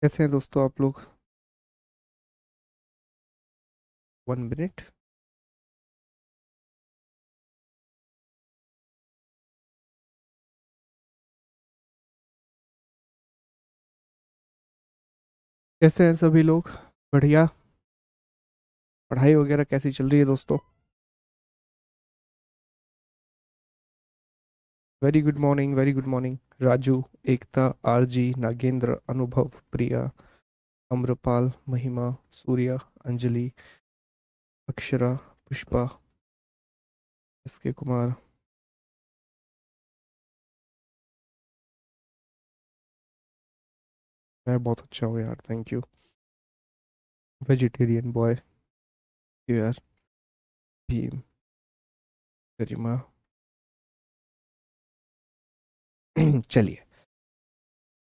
कैसे हैं दोस्तों आप लोग। 1 मिनट। कैसे हैं सभी लोग। बढ़िया। पढ़ाई वगैरह कैसी चल रही है दोस्तों। Very good morning, very good morning. Raju, Ekta, RG, Nagendra, Anubhav, Priya, Amrapal, Mahima, Surya, Anjali, Akshara, Pushpa, SK Kumar. मैं बहुत अच्छा हूँ यार, थैंक यू। वेजिटेरियन बॉय यार। भीम, गरिमा। चलिए,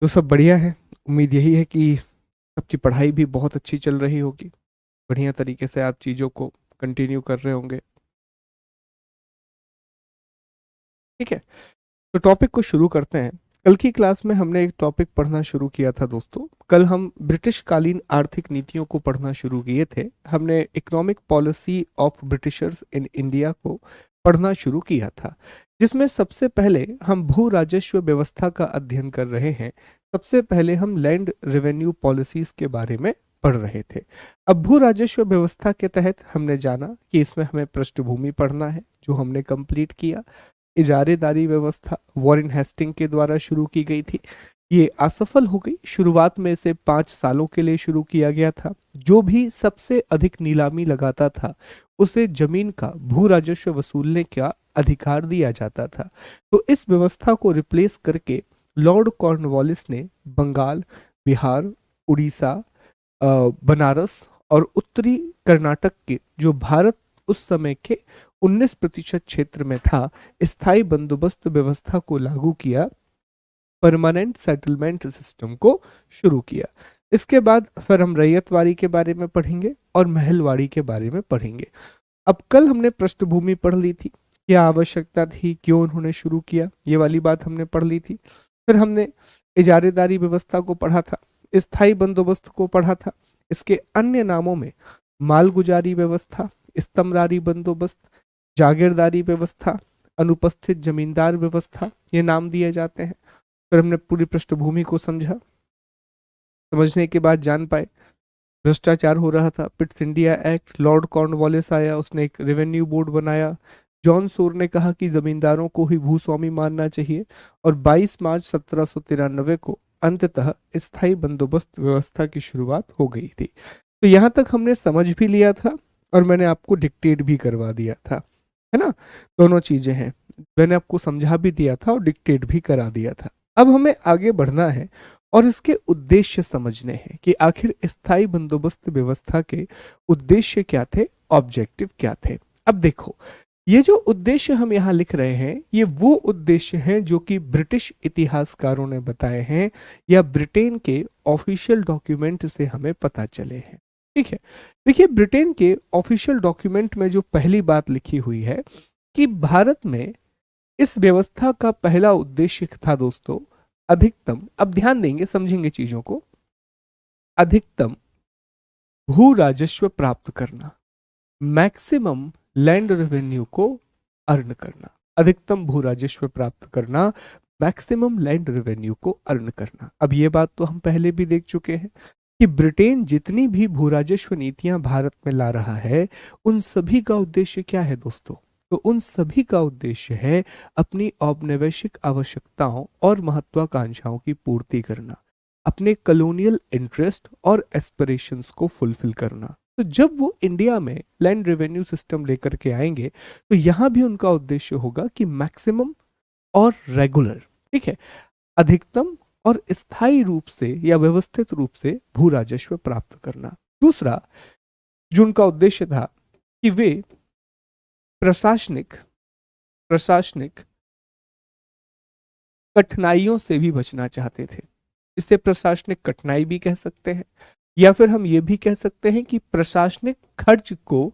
तो सब बढ़िया है। उम्मीद यही है कि सबकी पढ़ाई भी बहुत अच्छी चल रही होगी। बढ़िया तरीके से आप चीज़ों को कंटिन्यू कर रहे होंगे। ठीक है, तो टॉपिक को शुरू करते हैं। कल की क्लास में हमने एक टॉपिक पढ़ना शुरू किया था दोस्तों। कल हम ब्रिटिश कालीन आर्थिक नीतियों को पढ़ना शुरू किए थे। हमने economic policy of Britishers in India को पढ़ना शुरू किया था, जिसमें सबसे पहले हम भू राजस्व व्यवस्था का अध्ययन कर रहे हैं। सबसे पहले हम लैंड रेवेन्यू पॉलिसीज के बारे में पढ़ रहे थे। अब भू राजस्व व्यवस्था के तहत हमने जाना कि इसमें हमें पृष्ठभूमि पढ़ना है, जो हमने कंप्लीट किया। इजारेदारी व्यवस्था वॉरेन हेस्टिंग के द्वारा शुरू की गई थी। ये असफल हो गई। शुरुआत में इसे 5 सालों के लिए शुरू किया गया था। जो भी सबसे अधिक नीलामी लगाता था उसे जमीन का भू राजस्व वसूलने का अधिकार दिया जाता था। तो इस व्यवस्था को रिप्लेस करके लॉर्ड कॉर्नवालिस ने बंगाल, बिहार, उड़ीसा, बनारस और उत्तरी कर्नाटक के, जो भारत उस समय के 19% क्षेत्र में था, स्थायी बंदोबस्त व्यवस्था को लागू किया। परमानेंट सेटलमेंट सिस्टम को शुरू किया। इसके बाद फिर हम रैयतवाड़ी के बारे में पढ़ेंगे और महलवाड़ी के बारे में पढ़ेंगे। अब कल हमने पृष्ठभूमि पढ़ ली थी, क्या आवश्यकता थी, क्यों उन्होंने शुरू किया, ये वाली बात हमने पढ़ ली थी। फिर हमने इजारेदारी व्यवस्था को पढ़ा था, स्थायी बंदोबस्त को पढ़ा था, इसके अन्य नामों में मालगुजारी व्यवस्था, स्तमरारी बंदोबस्त, जागीरदारी व्यवस्था, अनुपस्थित जमींदार व्यवस्था, ये नाम दिए जाते हैं। फिर हमने पूरी पृष्ठभूमि को समझा। समझने के बाद जान पाए भ्रष्टाचार हो रहा था। Pitt's India act, Lord Cornwallis आया, उसने एक रेवेन्यू बोर्ड बनाया। जॉन सोर ने कहा कि जमींदारों को ही भूस्वामी मानना चाहिए। और 22 मार्च 1793 को अंततः स्थायी बंदोबस्त व्यवस्था की शुरुआत हो गई थी। तो यहाँ तक हमने समझ भी लिया था और मैंने आपको डिक्टेट भी करवा दिया था, है ना। दोनों चीजें हैं, मैंने आपको समझा भी दिया था और डिक्टेट भी करा दिया था। अब हमें आगे बढ़ना है और इसके उद्देश्य समझने हैं कि आखिर स्थायी बंदोबस्त व्यवस्था के उद्देश्य क्या थे, ऑब्जेक्टिव क्या थे। अब देखो, ये जो उद्देश्य हम यहाँ लिख रहे हैं, ये वो उद्देश्य हैं जो कि ब्रिटिश इतिहासकारों ने बताए हैं या ब्रिटेन के ऑफिशियल डॉक्यूमेंट से हमें पता चले हैं। ठीक है, देखिए ब्रिटेन के ऑफिशियल डॉक्यूमेंट में जो पहली बात लिखी हुई है कि भारत में इस व्यवस्था का पहला उद्देश्य था दोस्तों, अधिकतम, अब ध्यान देंगे समझेंगे चीजों को, अधिकतम भू राजस्व प्राप्त करना, मैक्सिमम लैंड रेवेन्यू को अर्न करना। अधिकतम भू राजस्व प्राप्त करना, मैक्सिमम लैंड रेवेन्यू को अर्न करना। अब ये बात तो हम पहले भी देख चुके हैं कि ब्रिटेन जितनी भी भू राजस्व नीतियां भारत में ला रहा है, उन सभी का उद्देश्य क्या है दोस्तों। तो उन सभी का उद्देश्य है अपनी औपनिवेशिक आवश्यकताओं और महत्वाकांक्षाओं की पूर्ति करना, अपने कॉलोनियल इंटरेस्ट और एस्पिरेशंस को फुलफिल करना। तो जब वो इंडिया में लैंड रेवेन्यू सिस्टम लेकर के आएंगे, तो यहां भी उनका उद्देश्य होगा कि मैक्सिमम और रेगुलर, ठीक है, अधिकतम और स्थायी रूप से या व्यवस्थित रूप से भू राजस्व प्राप्त करना। दूसरा जो उनका उद्देश्य था कि वे प्रशासनिक प्रशासनिक कठिनाइयों से भी बचना चाहते थे। इसे प्रशासनिक कठिनाई भी कह सकते हैं, या फिर हम ये भी कह सकते हैं कि प्रशासनिक खर्च को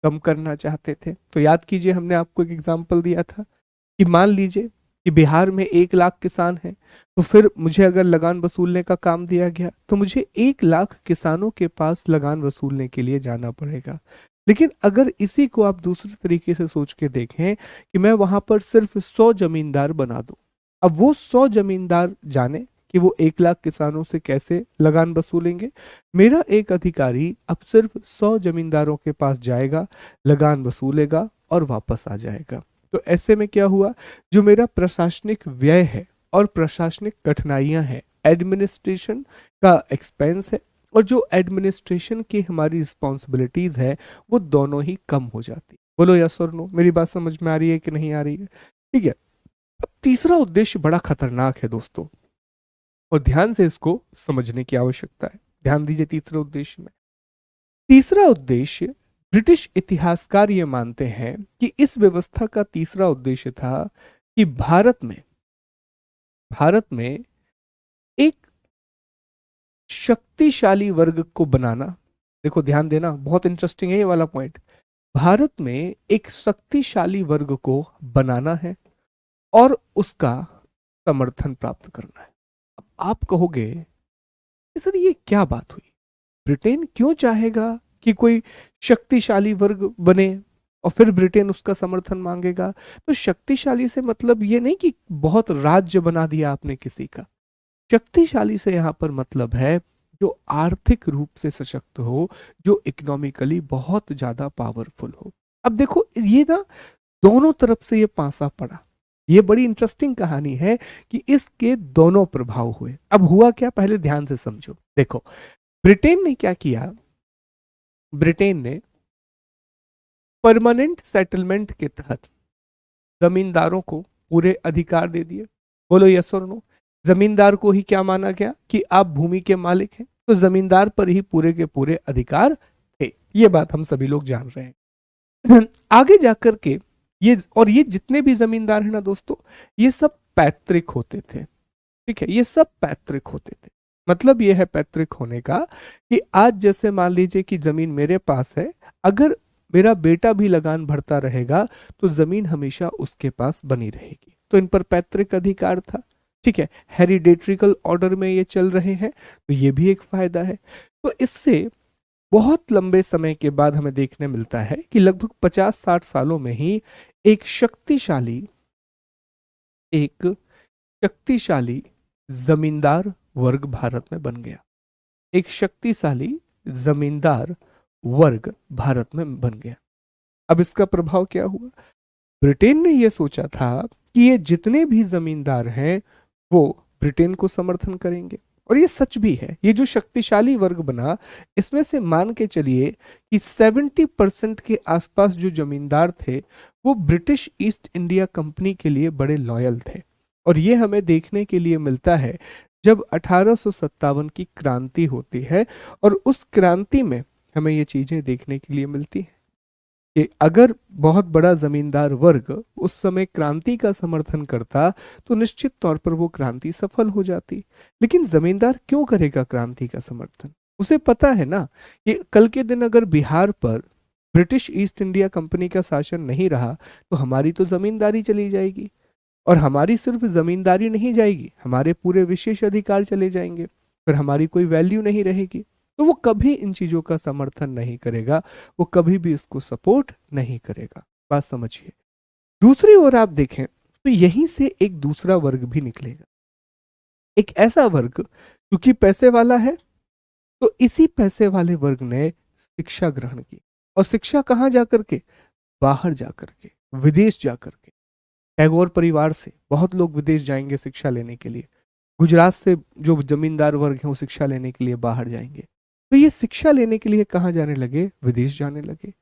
कम करना चाहते थे। तो याद कीजिए, हमने आपको एक एग्जाम्पल दिया था कि मान लीजिए कि बिहार में 1 लाख किसान हैं, तो फिर मुझे अगर लगान वसूलने का काम दिया गया तो मुझे 1 लाख किसानों के पास लगान वसूलने के लिए जाना पड़ेगा। लेकिन अगर इसी को आप दूसरे तरीके से सोच के देखें कि मैं वहां पर सिर्फ 100 जमींदार बना दूं, अब वो 100 जमींदार जाने कि वो 1 लाख किसानों से कैसे लगान वसूलेंगे। मेरा एक अधिकारी अब सिर्फ 100 जमींदारों के पास जाएगा, लगान वसूलेगा और वापस आ जाएगा। तो ऐसे में क्या हुआ, जो मेरा प्रशासनिक व्यय है और प्रशासनिक कठिनाइयां हैं, एडमिनिस्ट्रेशन का एक्सपेंस है, और जो एडमिनिस्ट्रेशन की हमारी रिस्पॉन्सिबिलिटीज है वो दोनों ही कम हो जाती। बोलो यस और नो, मेरी बात समझ में आ रही है कि नहीं आ रही है? ठीक है। अब तीसरा उद्देश्य बड़ा खतरनाक है दोस्तों, और ध्यान से इसको समझने की आवश्यकता है। ध्यान दीजिए तीसरे उद्देश्य में। तीसरा उद्देश्य, ब्रिटिश इतिहासकार ये मानते हैं कि इस व्यवस्था का तीसरा उद्देश्य था कि भारत में एक शक्तिशाली वर्ग को बनाना। देखो ध्यान देना, बहुत इंटरेस्टिंग है ये वाला पॉइंट। भारत में एक शक्तिशाली वर्ग को बनाना है और उसका समर्थन प्राप्त करना है। अब आप कहोगे कि सर ये क्या बात हुई, ब्रिटेन क्यों चाहेगा कि कोई शक्तिशाली वर्ग बने और फिर ब्रिटेन उसका समर्थन मांगेगा? तो शक्तिशाली से मतलब ये नहीं कि बहुत राज्य बना दिया आपने किसी का। शक्तिशाली से यहां पर मतलब है जो आर्थिक रूप से सशक्त हो, जो इकोनॉमिकली बहुत ज्यादा पावरफुल हो। अब देखो ये ना, दोनों तरफ से ये पासा पड़ा। ये बड़ी इंटरेस्टिंग कहानी है कि इसके दोनों प्रभाव हुए। अब हुआ क्या, पहले ध्यान से समझो। देखो ब्रिटेन ने क्या किया, ब्रिटेन ने परमानेंट सेटलमेंट के तहत जमींदारों को पूरे अधिकार दे दिए। बोलो यस और नो। जमींदार को ही क्या माना गया कि आप भूमि के मालिक हैं, तो जमींदार पर ही पूरे के पूरे अधिकार थे। ये बात हम सभी लोग जान रहे हैं। आगे जाकर के ये जितने भी जमींदार हैं ना दोस्तों, ये सब पैतृक होते थे। ठीक है, ये सब पैतृक होते थे। मतलब ये है पैतृक होने का कि आज जैसे मान लीजिए कि जमीन मेरे पास है, अगर मेरा बेटा भी लगान भरता रहेगा तो जमीन हमेशा उसके पास बनी रहेगी। तो इन पर पैतृक अधिकार था। ठीक है, हेरिडेटरिकल ऑर्डर में ये चल रहे हैं, तो ये भी एक फायदा है। तो इससे बहुत लंबे समय के बाद हमें देखने मिलता है कि लगभग 50-60 सालों में ही एक शक्तिशाली जमींदार वर्ग भारत में बन गया। एक शक्तिशाली जमींदार वर्ग भारत में बन गया। अब इसका प्रभाव क्या हुआ, ब्रिटेन ने यह सोचा था कि ये जितने भी जमींदार हैं वो ब्रिटेन को समर्थन करेंगे, और ये सच भी है। ये जो शक्तिशाली वर्ग बना, इसमें से मान के चलिए कि 70% के आसपास जो जमींदार थे वो ब्रिटिश ईस्ट इंडिया कंपनी के लिए बड़े लॉयल थे। और ये हमें देखने के लिए मिलता है जब 1857 की क्रांति होती है, और उस क्रांति में हमें ये चीजें देखने के लिए मिलती हैं कि अगर बहुत बड़ा जमींदार वर्ग उस समय क्रांति का समर्थन करता तो निश्चित तौर पर वो क्रांति सफल हो जाती। लेकिन जमींदार क्यों करेगा क्रांति का समर्थन? उसे पता है ना कि कल के दिन अगर बिहार पर ब्रिटिश ईस्ट इंडिया कंपनी का शासन नहीं रहा तो हमारी तो जमींदारी चली जाएगी, और हमारी सिर्फ जमींदारी नहीं जाएगी, हमारे पूरे विशेष अधिकार चले जाएंगे, फिर हमारी कोई वैल्यू नहीं रहेगी। तो वो कभी इन चीजों का समर्थन नहीं करेगा, वो कभी भी इसको सपोर्ट नहीं करेगा। बात समझिए। दूसरी ओर आप देखें तो यहीं से एक दूसरा वर्ग भी निकलेगा, एक ऐसा वर्ग क्योंकि पैसे वाला है, तो इसी पैसे वाले वर्ग ने शिक्षा ग्रहण की। और शिक्षा कहाँ जाकर के? बाहर जाकर के, विदेश जाकर के। टैगोर परिवार से बहुत लोग विदेश जाएंगे शिक्षा लेने के लिए। गुजरात से जो जमींदार वर्ग हैं वो शिक्षा लेने के लिए बाहर जाएंगे। तो ये शिक्षा लेने के लिए कहाँ जाने लगे? विदेश जाने लगे।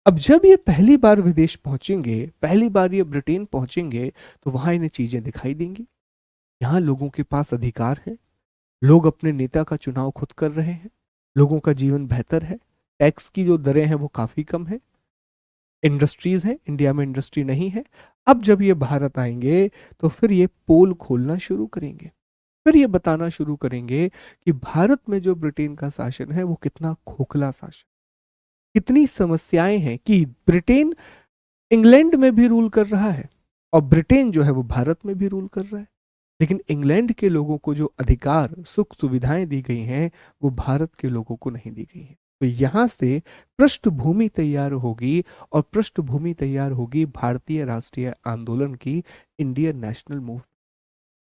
अब जब ये पहली बार विदेश पहुंचेंगे, पहली बार ये ब्रिटेन पहुंचेंगे, तो वहां इन्हें चीजें दिखाई देंगी। यहाँ लोगों के पास अधिकार है, लोग अपने नेता का चुनाव खुद कर रहे हैं, लोगों का जीवन बेहतर है, टैक्स की जो दरें हैं वो काफी कम है, इंडस्ट्रीज हैं, इंडिया में इंडस्ट्री नहीं है। अब जब ये भारत आएंगे तो फिर ये पोल खोलना शुरू करेंगे, फिर ये बताना शुरू करेंगे कि भारत में जो ब्रिटेन का शासन है वो कितना खोखला शासन, कितनी समस्याएं हैं, कि ब्रिटेन इंग्लैंड में भी रूल कर रहा है और ब्रिटेन जो है वो भारत में भी रूल कर रहा है। लेकिन इंग्लैंड के लोगों को जो अधिकार सुख सुविधाएं दी गई हैं वो भारत के लोगों को नहीं दी गई हैं। तो यहाँ से पृष्ठभूमि तैयार होगी, और पृष्ठभूमि तैयार होगी भारतीय राष्ट्रीय आंदोलन की, इंडियन नेशनल मूव।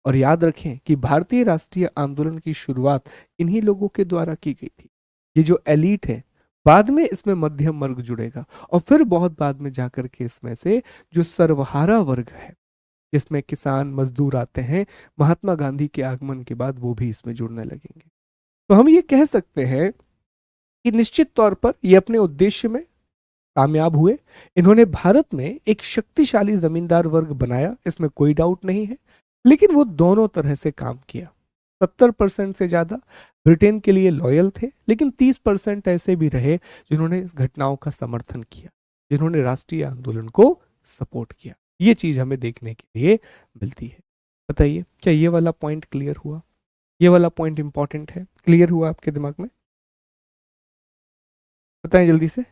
और याद रखें कि भारतीय राष्ट्रीय आंदोलन की शुरुआत इन्हीं लोगों के द्वारा की गई थी। ये जो एलीट है, बाद में इसमें मध्यम वर्ग जुड़ेगा, और फिर बहुत बाद में जाकर के इसमें से जो सर्वहारा वर्ग है, जिसमें किसान मजदूर आते हैं, महात्मा गांधी के आगमन के बाद वो भी इसमें जुड़ने लगेंगे। तो हम ये कह सकते हैं कि निश्चित तौर पर ये अपने उद्देश्य में कामयाब हुए। इन्होंने भारत में एक शक्तिशाली जमींदार वर्ग बनाया, इसमें कोई डाउट नहीं है। लेकिन वो दोनों तरह से काम किया। 70% से ज्यादा ब्रिटेन के लिए लॉयल थे, लेकिन 30% ऐसे भी रहे जिन्होंने घटनाओं का समर्थन किया, जिन्होंने राष्ट्रीय आंदोलन को सपोर्ट किया। ये चीज हमें देखने के लिए मिलती है। बताइए, क्या ये वाला पॉइंट क्लियर हुआ? ये वाला पॉइंट इंपॉर्टेंट है, क्लियर हुआ आपके दिमाग में? बताएं जल्दी से।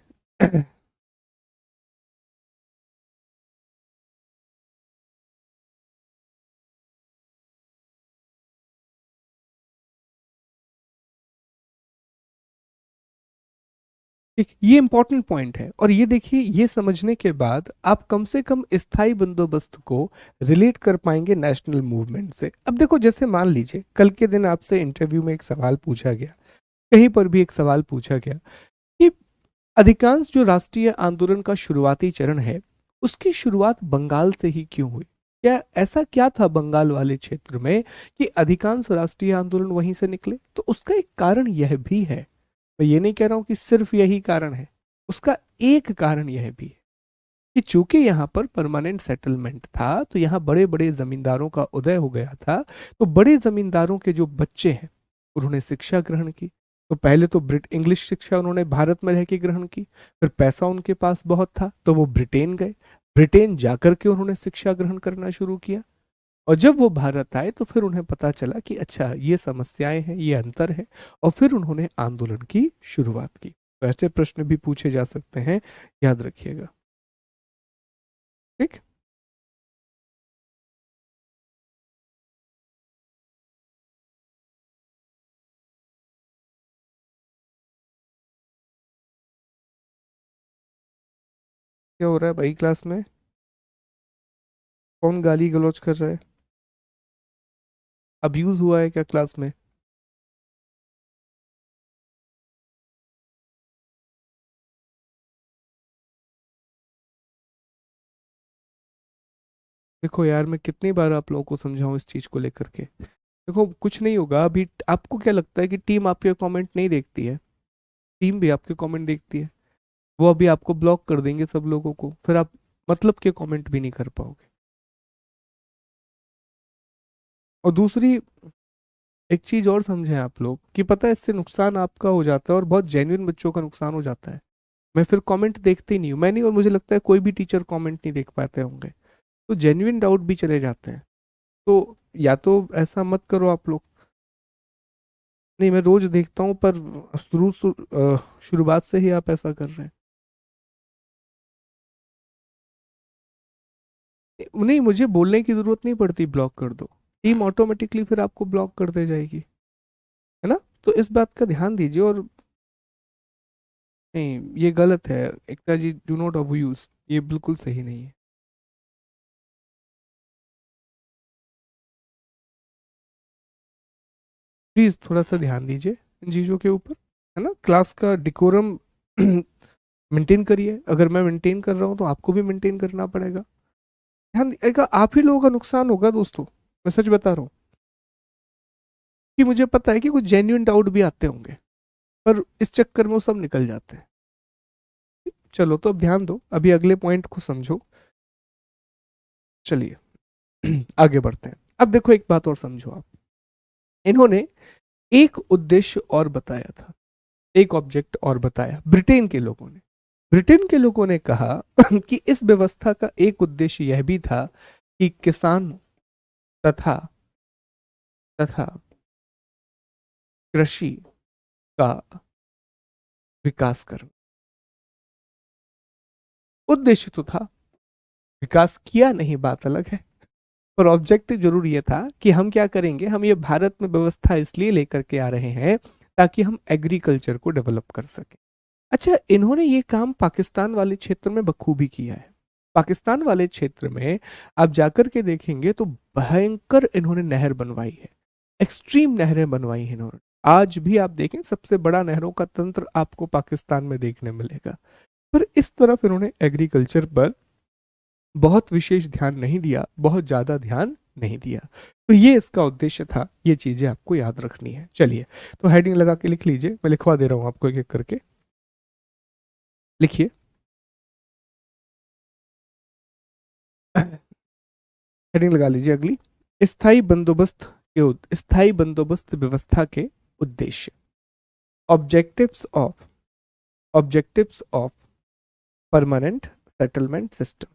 ठीक, ये इंपॉर्टेंट पॉइंट है। और ये देखिए, ये समझने के बाद आप कम से कम स्थायी बंदोबस्त को रिलेट कर पाएंगे नेशनल मूवमेंट से। अब देखो, जैसे मान लीजिए कल के दिन आपसे इंटरव्यू में एक सवाल पूछा गया, कहीं पर भी एक सवाल पूछा गया कि अधिकांश जो राष्ट्रीय आंदोलन का शुरुआती चरण है उसकी शुरुआत बंगाल से ही क्यों हुई? क्या ऐसा क्या था बंगाल वाले क्षेत्र में कि अधिकांश राष्ट्रीय आंदोलन वहीं से निकले? तो उसका एक कारण यह भी है, मैं ये नहीं कह रहा हूं कि सिर्फ यही कारण है, उसका एक कारण यह भी है कि चूंकि यहाँ पर परमानेंट सेटलमेंट था, तो यहाँ बड़े बड़े जमींदारों का उदय हो गया था। तो बड़े जमींदारों के जो बच्चे हैं उन्होंने शिक्षा ग्रहण की। तो पहले तो ब्रिट इंग्लिश शिक्षा उन्होंने भारत में रह के ग्रहण की, फिर पैसा उनके पास बहुत था तो वो ब्रिटेन गए। ब्रिटेन जाकर के उन्होंने शिक्षा ग्रहण करना शुरू किया। और जब वो भारत आए तो फिर उन्हें पता चला कि अच्छा, ये समस्याएं हैं, ये अंतर है, और फिर उन्होंने आंदोलन की शुरुआत की। तो ऐसे प्रश्न भी पूछे जा सकते हैं, याद रखिएगा। ठीक। क्या हो रहा है भाई क्लास में? कौन गाली गलौज कर रहा है? अब्यूज हुआ है क्या क्लास में? देखो यार, मैं कितनी बार आप लोगों को समझाऊं इस चीज को लेकर के। देखो, कुछ नहीं होगा अभी। आपको क्या लगता है कि टीम आपके कमेंट नहीं देखती है? टीम भी आपके कमेंट देखती है। वो अभी आपको ब्लॉक कर देंगे सब लोगों को, फिर आप मतलब के कमेंट भी नहीं कर पाओगे। और दूसरी एक चीज और समझें आप लोग, कि पता है इससे नुकसान आपका हो जाता है और बहुत जेन्युइन बच्चों का नुकसान हो जाता है। मैं फिर कमेंट देखते ही नहीं हूँ, मैं नहीं, और मुझे लगता है कोई भी टीचर कमेंट नहीं देख पाते होंगे। तो जेन्युइन डाउट भी चले जाते हैं। तो या तो ऐसा मत करो आप लोग। नहीं, मैं रोज देखता हूँ, पर शुरुआत से ही आप ऐसा कर रहे हैं। नहीं, मुझे बोलने की जरूरत नहीं पड़ती, ब्लॉक कर दो। टीम ऑटोमेटिकली फिर आपको ब्लॉक कर दे जाएगी, है ना? तो इस बात का ध्यान दीजिए। और नहीं, ये गलत है। एकता जी, डू नॉट अब्यूज, ये बिल्कुल सही नहीं है। प्लीज थोड़ा सा ध्यान दीजिए इन चीजों के ऊपर, है ना? क्लास का डिकोरम मेंटेन करिए। अगर मैं मेंटेन कर रहा हूँ तो आपको भी मेंटेन करना पड़ेगा। ध्यान दीजिएगा, आप ही लोगों का नुकसान होगा दोस्तों। मैं सच बता रहा हूँ कि मुझे पता है कि कुछ जेन्युइन डाउट भी आते होंगे, पर इस चक्कर में वो सब निकल जाते हैं। चलो, तो अब ध्यान दो, अभी अगले पॉइंट को समझो। चलिए आगे बढ़ते हैं। अब देखो, एक बात और समझो आप। इन्होंने एक उद्देश्य और बताया था, एक ऑब्जेक्ट और बताया ब्रिटेन के लोगों ने। ब्रिटेन के लोगों ने कहा कि इस व्यवस्था का एक उद्देश्य यह भी था कि किसान तथा तथा कृषि का विकास करना। उद्देश्य तो था, विकास किया नहीं, बात अलग है, पर ऑब्जेक्टिव जरूर ये था कि हम क्या करेंगे, हम ये भारत में व्यवस्था इसलिए लेकर के आ रहे हैं ताकि हम एग्रीकल्चर को डेवलप कर सकें। अच्छा, इन्होंने ये काम पाकिस्तान वाले क्षेत्र में बखूबी किया है। पाकिस्तान वाले क्षेत्र में आप जाकर के देखेंगे तो भयंकर इन्होंने नहर बनवाई है, एक्सट्रीम नहरें बनवाई हैं इन्होंने। आज भी आप देखें सबसे बड़ा नहरों का तंत्र आपको पाकिस्तान में देखने मिलेगा। पर इस तरफ इन्होंने एग्रीकल्चर पर बहुत विशेष ध्यान नहीं दिया, बहुत ज्यादा ध्यान नहीं दिया। तो ये इसका उद्देश्य था, ये चीजें आपको याद रखनी है। चलिए, तो हेडिंग लगा के लिख लीजिए, मैं लिखवा दे रहा हूं आपको एक एक करके। लिखिए। हेडिंग लगा लीजिए अगली। स्थायी बंदोबस्त व्यवस्था के उद्देश्य। Objectives of objectives of permanent settlement system.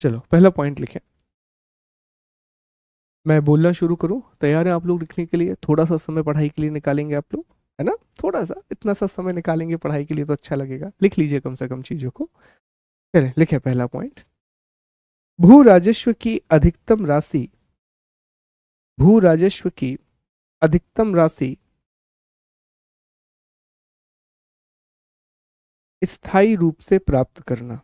चलो पहला पॉइंट लिखें। मैं बोलना शुरू करूं, तैयार हैं आप लोग लिखने के लिए? थोड़ा सा समय पढ़ाई के लिए निकालेंगे आप लोग, है ना? थोड़ा सा, इतना सा समय निकालेंगे पढ़ाई के लिए तो अच्छा लगेगा। लिख लीजिए कम से कम चीजों को। चलिए लिखे पहला पॉइंट। भू राजस्व की अधिकतम राशि भू राजस्व की अधिकतम राशि स्थायी रूप से प्राप्त करना।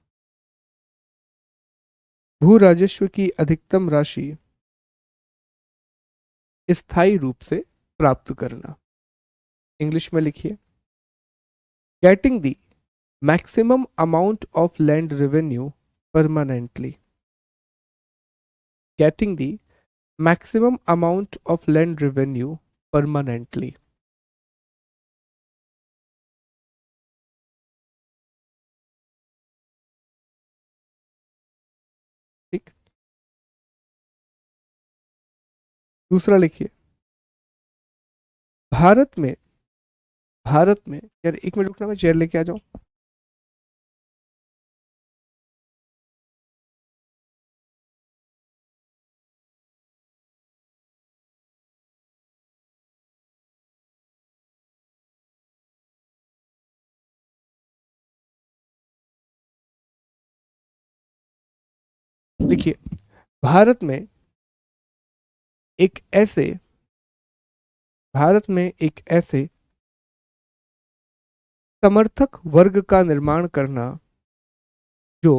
भू राजस्व की अधिकतम राशि स्थायी रूप से प्राप्त करना। इंग्लिश में लिखिए। Getting the maximum amount of land revenue permanently. Getting the maximum amount of land revenue permanently। ठीक। दूसरा लिखिए। भारत में यार एक मिनट रुकना, मैं चेयर लेके आ जाऊं। लिखिए। भारत में एक ऐसे भारत में एक ऐसे समर्थक वर्ग का निर्माण करना जो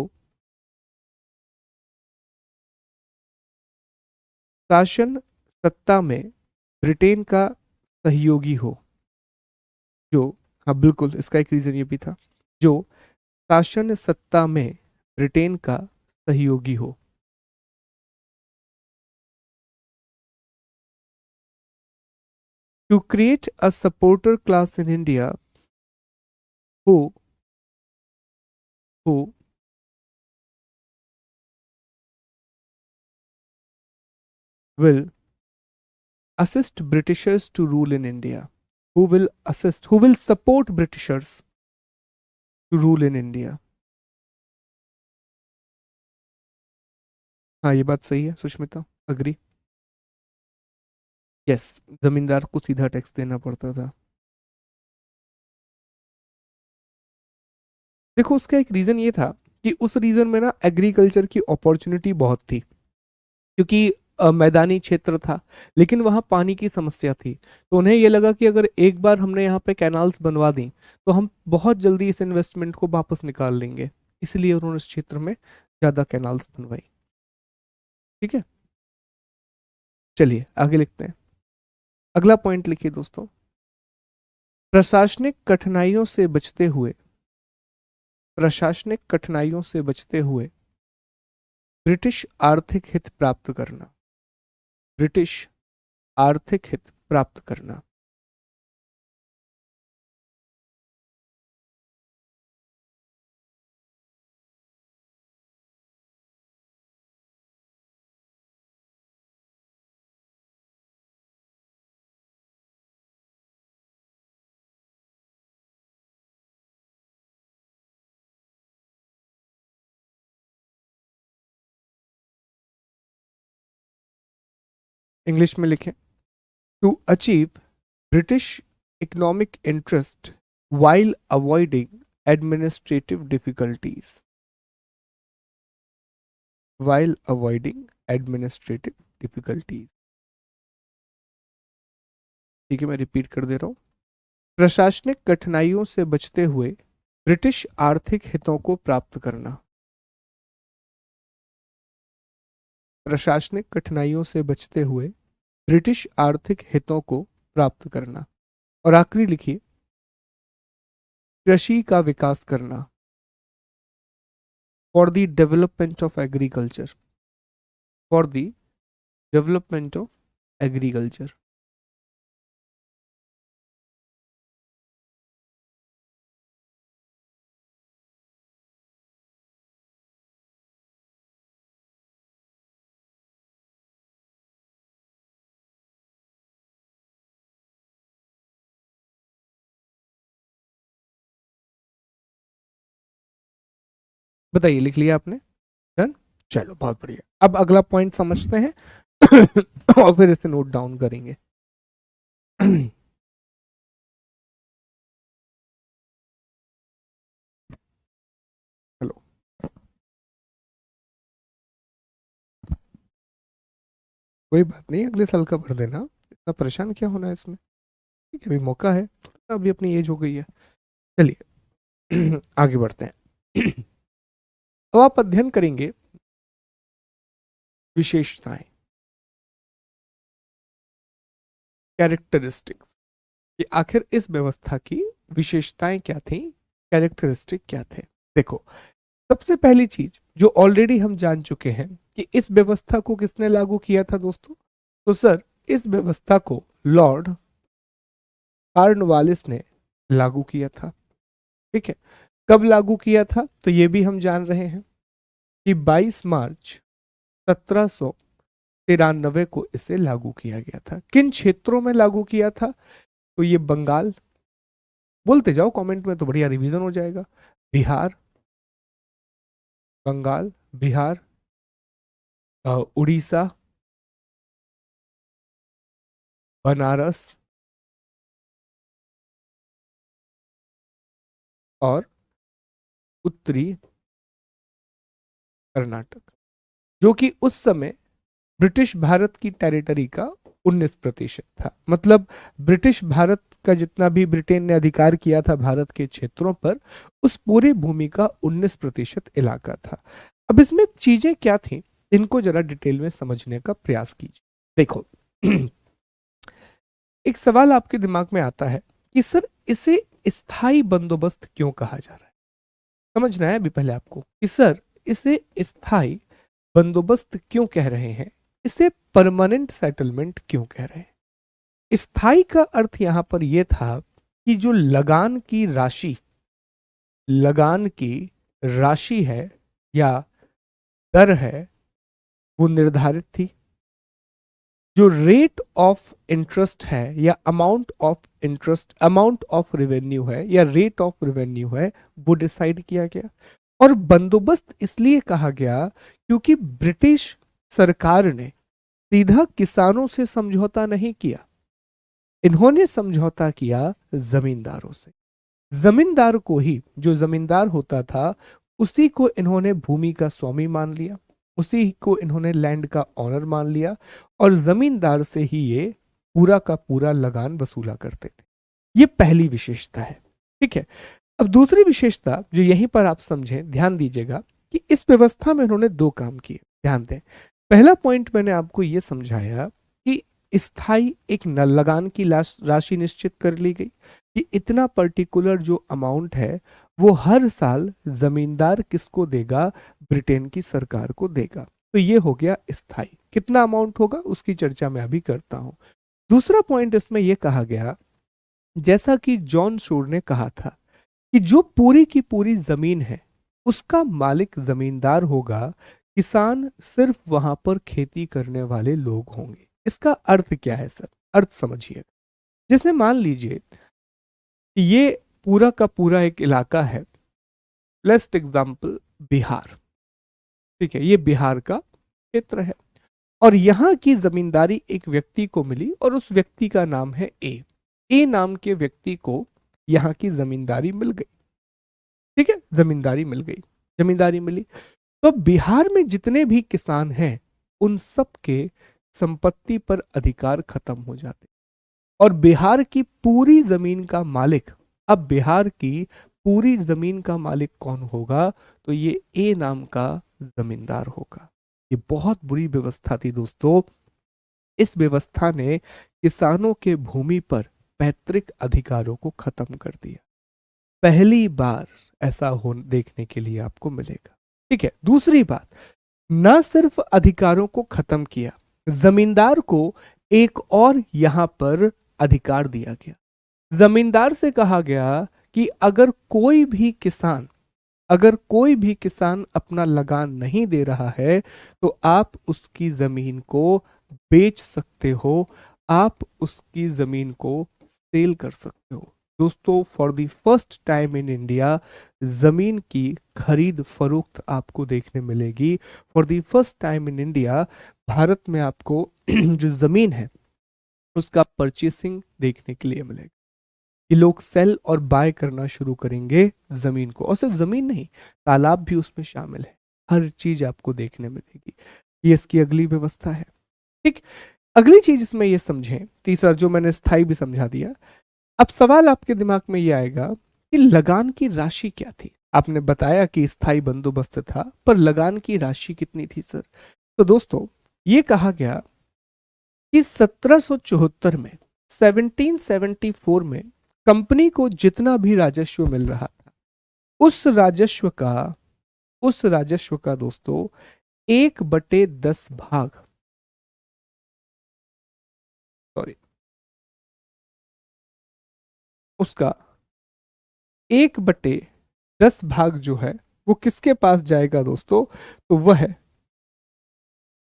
शासन सत्ता में ब्रिटेन का सहयोगी हो। जो, हाँ बिल्कुल, इसका एक रीजन ये भी था, जो शासन सत्ता में ब्रिटेन का सहयोगी हो। To create a supporter class in India who who will assist Britishers to rule in India, who will support Britishers to rule in India। हाँ ये बात सही है सुष्मिता, अग्री। यस, जमींदार को सीधा टैक्स देना पड़ता था। देखो उसका एक रीजन ये था कि उस रीजन में ना एग्रीकल्चर की अपॉर्चुनिटी बहुत थी, क्योंकि मैदानी क्षेत्र था, लेकिन वहाँ पानी की समस्या थी। तो उन्हें ये लगा कि अगर एक बार हमने यहाँ पे कैनाल्स बनवा दी तो हम बहुत जल्दी इस इन्वेस्टमेंट को वापस निकाल लेंगे, इसलिए उन्होंने इस क्षेत्र में ज़्यादा कैनाल्स बनवाई। ठीक है, चलिए आगे लिखते हैं। अगला पॉइंट लिखिए दोस्तों। प्रशासनिक कठिनाइयों से बचते हुए प्रशासनिक कठिनाइयों से बचते हुए ब्रिटिश आर्थिक हित प्राप्त करना। ब्रिटिश आर्थिक हित प्राप्त करना। इंग्लिश में लिखें। To achieve British economic interest while avoiding administrative difficulties. While avoiding administrative difficulties. ठीक है, मैं रिपीट कर दे रहा हूं। प्रशासनिक कठिनाइयों से बचते हुए ब्रिटिश आर्थिक हितों को प्राप्त करना। प्रशासनिक कठिनाइयों से बचते हुए ब्रिटिश आर्थिक हितों को प्राप्त करना। और आखिरी लिखिए, कृषि का विकास करना। For the development of agriculture. For the development of agriculture. बताइए, लिख लिया आपने? डन, चलो बहुत बढ़िया। अब अगला पॉइंट समझते हैं और फिर इसे नोट डाउन करेंगे। हेलो, कोई बात नहीं, अगले साल का भर देना, इतना परेशान क्या होना है इसमें। ठीक है, अभी मौका है, थोड़ा अभी अपनी एज हो गई है। चलिए आगे बढ़ते हैं। अब आप अध्ययन करेंगे विशेषताएं, कैरेक्टरिस्टिक्स, कि आखिर इस व्यवस्था की विशेषताएं क्या थी, कैरेक्टरिस्टिक क्या थे। देखो, सबसे पहली चीज जो ऑलरेडी हम जान चुके हैं कि इस व्यवस्था को किसने लागू किया था दोस्तों। तो सर, इस व्यवस्था को लॉर्ड कॉर्नवालिस ने लागू किया था। ठीक है, कब लागू किया था तो ये भी हम जान रहे हैं कि 22 मार्च 1793 को इसे लागू किया गया था। किन क्षेत्रों में लागू किया था तो ये बंगाल, बोलते जाओ कमेंट में तो बढ़िया रिवीजन हो जाएगा। बिहार, बंगाल, बिहार, उड़ीसा, बनारस और उत्तरी कर्नाटक, जो कि उस समय ब्रिटिश भारत की टेरिटरी का 19% था। मतलब ब्रिटिश भारत का जितना भी ब्रिटेन ने अधिकार किया था भारत के क्षेत्रों पर, उस पूरी भूमि का 19% इलाका था। अब इसमें चीजें क्या थी, इनको जरा डिटेल में समझने का प्रयास कीजिए। देखो, एक सवाल आपके दिमाग में आता है कि सर इसे स्थायी बंदोबस्त क्यों कहा जा रहा है। समझना है अभी पहले आपको कि सर इसे स्थायी बंदोबस्त क्यों कह रहे हैं, इसे परमानेंट सेटलमेंट क्यों कह रहे हैं। स्थायी का अर्थ यहां पर यह था कि जो लगान की राशि है या दर है वो निर्धारित थी। जो रेट ऑफ इंटरेस्ट है या अमाउंट ऑफ रेवेन्यू है या रेट ऑफ रेवेन्यू है, वो डिसाइड किया गया। और बंदोबस्त इसलिए कहा गया क्योंकि ब्रिटिश सरकार ने सीधा किसानों से समझौता नहीं किया, इन्होंने समझौता किया जमींदारों से। जमींदार को ही, जो जमींदार होता था उसी को इन्होंने भूमि का स्वामी मान लिया, उसी को इन्होंने लैंड का ऑनर मान लिया और जमींदार से ही ये पूरा का पूरा लगान वसूला करते थे। ये पहली विशेषता है। ठीक है, अब दूसरी विशेषता जो यहीं पर आप समझें, ध्यान दीजिएगा कि इस व्यवस्था में इन्होंने दो काम किए। ध्यान दें, पहला पॉइंट मैंने आपको यह समझाया कि स्थायी एक लगान की राशि निश्चित कर ली गई कि इतना पर्टिकुलर जो अमाउंट है वो हर साल जमींदार किसको देगा, ब्रिटेन की सरकार को देगा। तो ये हो गया स्थायी। कितना अमाउंट होगा उसकी चर्चा मैं अभी करता हूं। दूसरा पॉइंट इसमें यह कहा गया, जैसा कि जॉन शोर ने कहा था कि जो पूरी की पूरी जमीन है उसका मालिक जमींदार होगा, किसान सिर्फ वहां पर खेती करने वाले लोग होंगे। इसका अर्थ क्या है सर, अर्थ समझिए। जैसे मान लीजिए कि ये पूरा का पूरा एक इलाका है, लेट्स एग्जांपल बिहार। ठीक है, ये बिहार का क्षेत्र है और यहां की जमींदारी एक व्यक्ति को मिली और उस व्यक्ति का नाम है ए। ए नाम के व्यक्ति को यहाँ की जमींदारी मिल गई। ठीक है, जमींदारी मिल गई, जमींदारी मिली, तो बिहार में जितने भी किसान हैं उन सब के संपत्ति पर अधिकार खत्म हो जाते, और बिहार की पूरी जमीन का मालिक, अब बिहार की पूरी जमीन का मालिक कौन होगा? तो ये ए नाम का जमींदार होगा। ये बहुत बुरी व्यवस्था थी दोस्तों। इस व्यवस्था ने किसानों के भूमि पर पैतृक अधिकारों को खत्म कर दिया। पहली बार ऐसा हो देखने के लिए आपको मिलेगा। ठीक है, दूसरी बात, ना सिर्फ अधिकारों को खत्म किया, जमींदार को एक और यहां पर अधिकार दिया गया। जमींदार से कहा गया कि अगर कोई भी किसान अपना लगान नहीं दे रहा है तो आप उसकी जमीन को बेच सकते हो, आप उसकी जमीन को सेल कर सकते हो। दोस्तों, for the first time in India जमीन की खरीद फरोख्त आपको देखने मिलेगी। For the first time in India Bharat में आपको जो जमीन है उसका परचेसिंग देखने के लिए मिलेगा। कि लोग सेल और बाय करना शुरू करेंगे जमीन को, और सिर्फ जमीन नहीं, तालाब भी उसमें शामिल है, हर चीज आपको देखने मिलेगी। ये इसकी अगली व्यवस्था है। ठीक, अगली चीज इसमें ये समझें, तीसरा जो मैंने स्थाई भी समझा दिया। अब सवाल आपके दिमाग में ये आएगा कि लगान की राशि क्या थी? आपने बताया कि स्थाई बंदोबस्त था, पर लगान की राशि कितनी थी सर? तो दोस्तों, ये कहा गया कि 1774 में, 1774 में कंपनी को जितना भी राजस्व मिल रहा था, उस राजस्व का दोस्तों 1/10 भाग, सॉरी, उसका 1/10 भाग जो है वो किसके पास जाएगा दोस्तों? तो वह है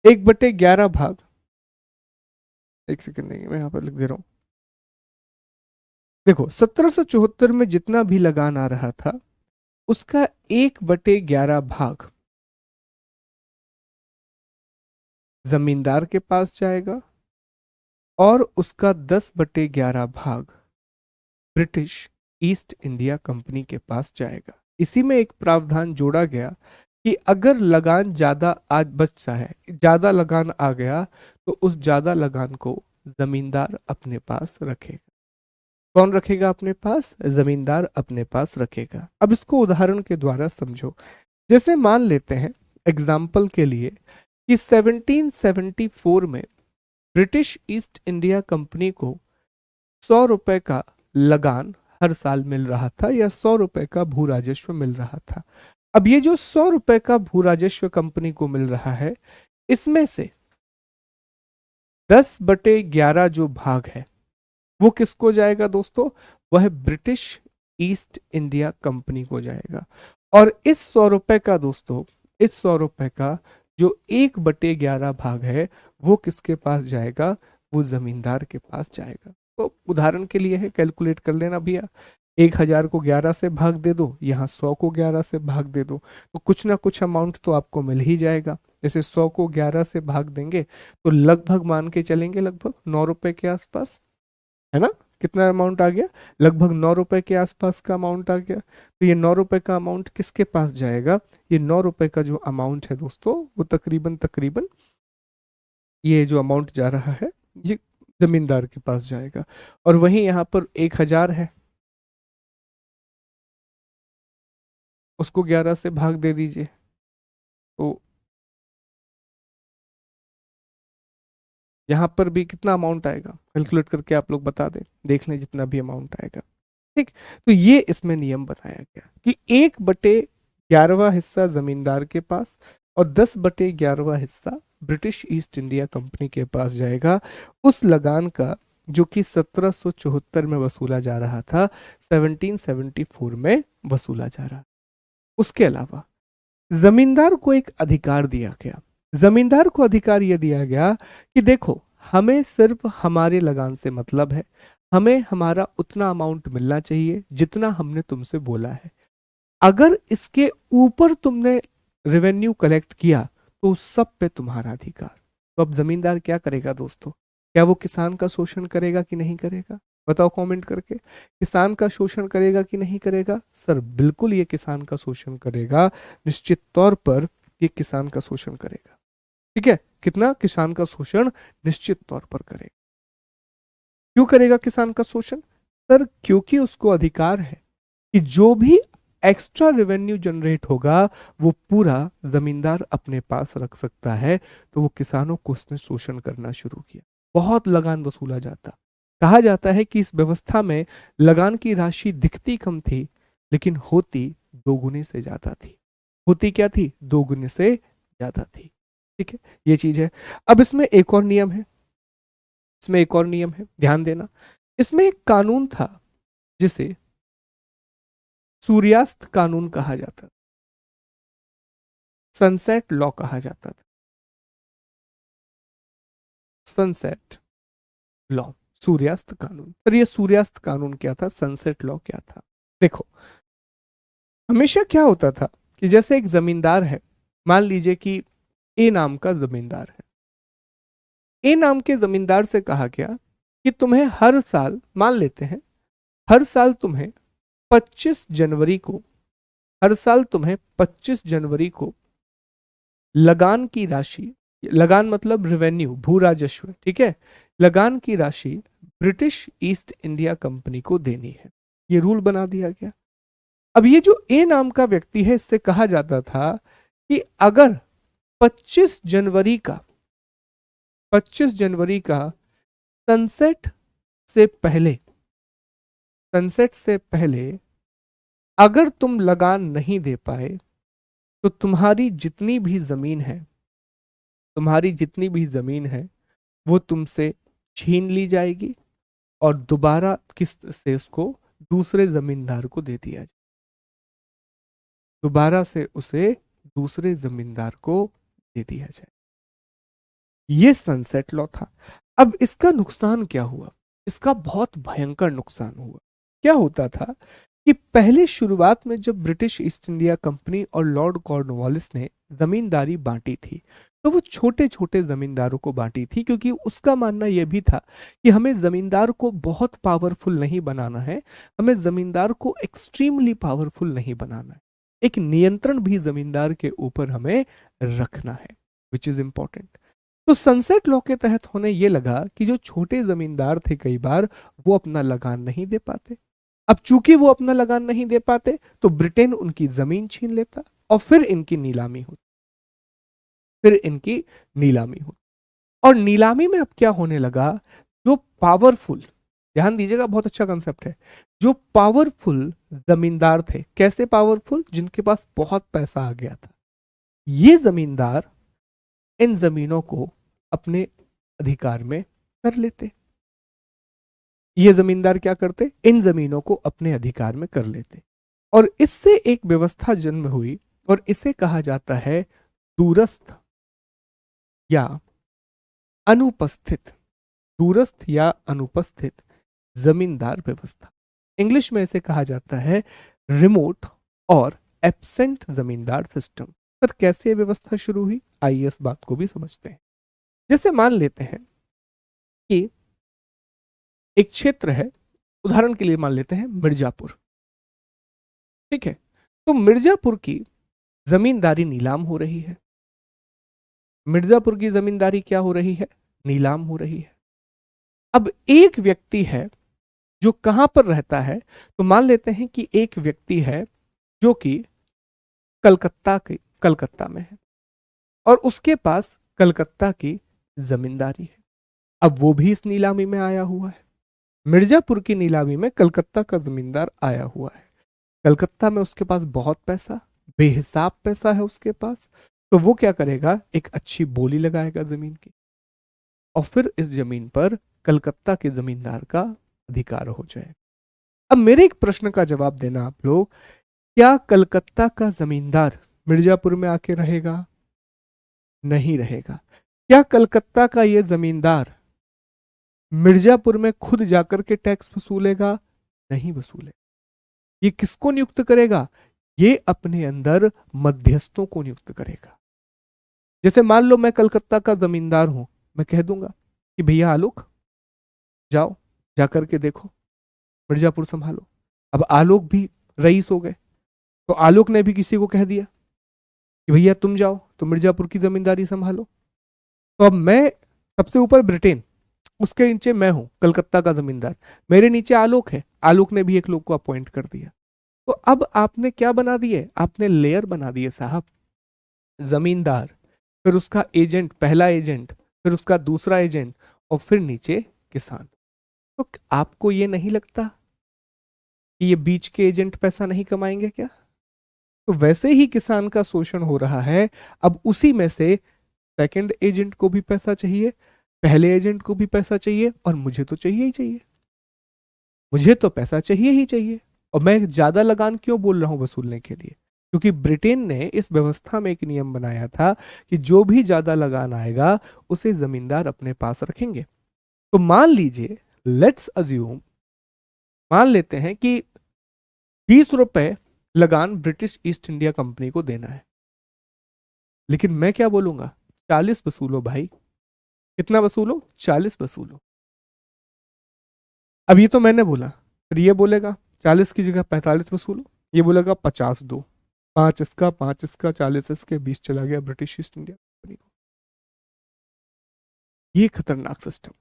1/11 भाग। एक सेकंड देंगे, मैं यहां पर लिख दे रहा हूं। देखो, 1774 में जितना भी लगान आ रहा था उसका 1/11 भाग जमींदार के पास जाएगा, और उसका 10/11 भाग ब्रिटिश ईस्ट इंडिया कंपनी के पास जाएगा। इसी में एक प्रावधान जोड़ा गया कि अगर लगान ज्यादा आज बचता है, ज्यादा लगान आ गया, तो उस ज्यादा लगान को जमींदार अपने पास रखेगा। कौन रखेगा अपने पास? जमींदार अपने पास रखेगा। अब इसको उदाहरण के द्वारा समझो। जैसे मान लेते हैं एग्जाम्पल के लिए कि 1774 में ब्रिटिश ईस्ट इंडिया कंपनी को 100 रुपए का लगान हर साल मिल रहा था, या 100 रुपए का भू राजस्व मिल रहा था। अब ये जो 100 रुपए का भू राजस्व कंपनी को मिल रहा है, इसमें से 10/11 जो भाग है वो किसको जाएगा दोस्तों? वह ब्रिटिश ईस्ट इंडिया कंपनी को जाएगा। और इस 100 रुपए का दोस्तों, इस 100 रुपए का जो 1/11 भाग है वो किसके पास जाएगा? वो जमींदार के पास जाएगा। तो उदाहरण के लिए है, कैलकुलेट कर लेना भैया, 1000 को 11 से भाग दे दो, यहाँ 100 को 11 से भाग दे दो, तो कुछ ना कुछ अमाउंट तो आपको मिल ही जाएगा। जैसे 100 को 11 से भाग देंगे तो लगभग मान के चलेंगे लगभग 9 रुपए के आसपास, है ना? कितना अमाउंट आ गया? लगभग 9 रुपए के आसपास का अमाउंट आ गया। तो ये 9 रुपए का अमाउंट किसके पास जाएगा? ये 9 रुपए का जो अमाउंट है दोस्तों, वो तकरीबन तकरीबन ये जो अमाउंट जा रहा है ये जमींदार के पास जाएगा। और वहीं यहाँ पर 1000 है, उसको 11 से भाग दे दीजिए, तो यहाँ पर भी कितना अमाउंट आएगा? कैलकुलेट करके आप लोग बता दें, देख लें जितना भी अमाउंट आएगा। ठीक, तो ये इसमें नियम बनाया गया कि 1/11 हिस्सा जमींदार के पास और 10/11 हिस्सा ब्रिटिश ईस्ट इंडिया कंपनी के पास जाएगा। उस लगान का जो कि 1774 में वसूला जा रहा था, 1774 में वसूला जा रहा। उसके अलावा जमींदार को एक अधिकार दिया गया। जमींदार को अधिकार यह दिया गया कि देखो, हमें सिर्फ हमारे लगान से मतलब है, हमें हमारा उतना अमाउंट मिलना चाहिए जितना हमने तुमसे बोला है। अगर इसके ऊपर तुमने रेवेन्यू कलेक्ट किया तो उस सब पे तुम्हारा अधिकार। तो अब जमींदार क्या करेगा दोस्तों? क्या वो किसान का शोषण करेगा कि नहीं करेगा? बताओ कमेंट करके। किसान का शोषण करेगा कि नहीं करेगा? सर बिल्कुल ये किसान का शोषण करेगा, निश्चित तौर पर ये किसान का शोषण करेगा। ठीक है, कितना? किसान का शोषण निश्चित तौर पर करेगा। क्यों करेगा किसान का शोषण? सर क्योंकि उसको अधिकार है कि जो भी एक्स्ट्रा रेवेन्यू जनरेट होगा वो पूरा जमींदार अपने पास रख सकता है। तो वो किसानों को उसने शोषण करना शुरू किया, बहुत लगान वसूला जाता। कहा जाता है कि इस व्यवस्था में लगान की राशि दिखती कम थी लेकिन होती दोगुनी से ज्यादा थी। होती क्या थी? दोगुनी से ज्यादा थी। ठीक है, ये चीज है। अब इसमें एक और नियम है, इसमें एक और नियम है, ध्यान देना। इसमें एक कानून था जिसे सूर्यास्त कानून कहा जाता था, सनसेट लॉ कहा जाता था। सनसेट लॉ, सूर्यास्त कानून। पर ये सूर्यास्त कानून क्या था, सनसेट लॉ क्या था? देखो, हमेशा क्या होता था कि जैसे एक जमींदार है, मान लीजिए कि ए नाम का जमींदार है। ए नाम के जमींदार से कहा गया कि तुम्हें हर साल, मान लेते हैं हर साल तुम्हें 25 जनवरी को, हर साल तुम्हें 25 जनवरी को लगान की राशि, लगान मतलब रेवेन्यू, भू राजस्व, ठीक है, लगान की राशि ब्रिटिश ईस्ट इंडिया कंपनी को देनी है। ये रूल बना दिया गया। अब ये जो ए नाम का व्यक्ति है, इससे कहा जाता था कि अगर 25 जनवरी का 25 जनवरी का सनसेट से पहले, सनसेट से पहले अगर तुम लगान नहीं दे पाए तो तुम्हारी जितनी भी जमीन है, तुम्हारी जितनी भी जमीन है वो तुमसे छीन ली जाएगी और दोबारा किस्त से उसको दूसरे जमींदार को दे दिया जाए, दोबारा से उसे दूसरे जमींदार को दे दिया जाए। ये सनसेट लॉ था। अब इसका नुकसान क्या हुआ? इसका बहुत भयंकर नुकसान हुआ। क्या होता था कि पहले शुरुआत में जब ब्रिटिश ईस्ट इंडिया कंपनी और लॉर्ड कॉर्नवालिस ने जमींदारी बांटी थी तो वो छोटे छोटे जमींदारों को बांटी थी, क्योंकि उसका मानना यह भी था कि हमें जमींदार को बहुत पावरफुल नहीं बनाना है, हमें जमींदार को एक्सट्रीमली पावरफुल नहीं बनाना है, एक नियंत्रण भी जमींदार के ऊपर हमें रखना है, विच इज इंपॉर्टेंट। तो सनसेट लॉ के तहत होने ये लगा कि जो छोटे जमींदार थे कई बार वो अपना लगान नहीं दे पाते। अब चूंकि वो अपना लगान नहीं दे पाते तो ब्रिटेन उनकी जमीन छीन लेता और फिर इनकी नीलामी होती, फिर इनकी नीलामी होती। और नीलामी में अब क्या होने लगा, जो पावरफुल, ध्यान दीजिएगा बहुत अच्छा कंसेप्ट है, जो पावरफुल जमींदार थे, कैसे पावरफुल? जिनके पास बहुत पैसा आ गया था, ये जमींदार इन जमीनों को अपने अधिकार में कर लेते। ये जमींदार क्या करते? इन जमीनों को अपने अधिकार में कर लेते। और इससे एक व्यवस्था जन्म हुई और इसे कहा जाता है दूरस्थ या अनुपस्थित, दूरस्थ या अनुपस्थित जमींदार व्यवस्था। इंग्लिश में इसे कहा जाता है रिमोट और एब्सेंट जमींदार सिस्टम। पर कैसे ये व्यवस्था शुरू हुई, आइए इस बात को भी समझते हैं। जैसे मान लेते हैं कि एक क्षेत्र है, उदाहरण के लिए मान लेते हैं मिर्जापुर, ठीक है, तो मिर्जापुर की जमींदारी नीलाम हो रही है। मिर्जापुर की जमींदारी क्या हो रही है? नीलाम हो रही है। अब एक व्यक्ति है जो कहां पर रहता है, तो मान लेते हैं कि एक व्यक्ति है जो कि कलकत्ता में है और उसके पास कलकत्ता की जमींदारी है। अब वो भी इस नीलामी में आया हुआ है। मिर्जापुर की नीलामी में कलकत्ता का जमींदार आया हुआ है। कलकत्ता में उसके पास बहुत पैसा, बेहिसाब पैसा है उसके पास, तो वो क्या करेगा, एक अच्छी बोली लगाएगा जमीन की और फिर इस जमीन पर कलकत्ता के जमींदार का अधिकार हो जाए। अब मेरे एक प्रश्न का जवाब देना आप लोग, क्या कलकत्ता का जमींदार मिर्जापुर में आके रहेगा? नहीं रहेगा। क्या कलकत्ता का ये जमींदार मिर्जापुर में खुद जाकर के टैक्स वसूलेगा? नहीं वसूलेगा। ये किसको नियुक्त करेगा? ये अपने अंदर मध्यस्थों को नियुक्त करेगा। जैसे मान लो मैं कलकत्ता का जमींदार हूं, मैं कह दूंगा कि भैया आलोक, जाओ जाकर के देखो मिर्जापुर संभालो। अब आलोक भी रईस हो गए, तो आलोक ने भी किसी को कह दिया कि भैया तुम जाओ तो मिर्जापुर की जमींदारी संभालो। तो अब मैं सबसे ऊपर ब्रिटेन, उसके नीचे मैं हूं कलकत्ता का जमींदार, मेरे नीचे आलोक है, आलोक ने भी एक लोग को अपॉइंट कर दिया। तो अब आपने क्या बना दिए, आपने लेयर बना दिए साहब। जमींदार, फिर उसका एजेंट, पहला एजेंट, फिर उसका दूसरा एजेंट, और फिर नीचे किसान। तो आपको ये नहीं लगता कि ये बीच के एजेंट पैसा नहीं कमाएंगे क्या? तो वैसे ही किसान का शोषण हो रहा है। अब उसी में से सेकंड एजेंट को भी पैसा चाहिए, पहले एजेंट को भी पैसा चाहिए, और मुझे तो चाहिए ही चाहिए, मुझे तो पैसा चाहिए ही चाहिए। और मैं ज्यादा लगान क्यों बोल रहा हूं वसूलने के लिए? क्योंकि ब्रिटेन ने इस व्यवस्था में एक नियम बनाया था कि जो भी ज्यादा लगान आएगा उसे जमींदार अपने पास रखेंगे। तो मान लीजिए, लेट्स अज्यूम, मान लेते हैं कि 20 रुपए लगान ब्रिटिश ईस्ट इंडिया कंपनी को देना है, लेकिन मैं क्या बोलूंगा, 40 वसूलो भाई। कितना वसूलो? 40 वसूलो। अब ये तो मैंने बोला, फिर ये बोलेगा 40 की जगह 45 वसूलो, ये बोलेगा 50 दो, 5 इसका, 5 इसका, 40 इसके, 20 चला गया ब्रिटिश ईस्ट इंडिया कंपनी को। ये खतरनाक सिस्टम,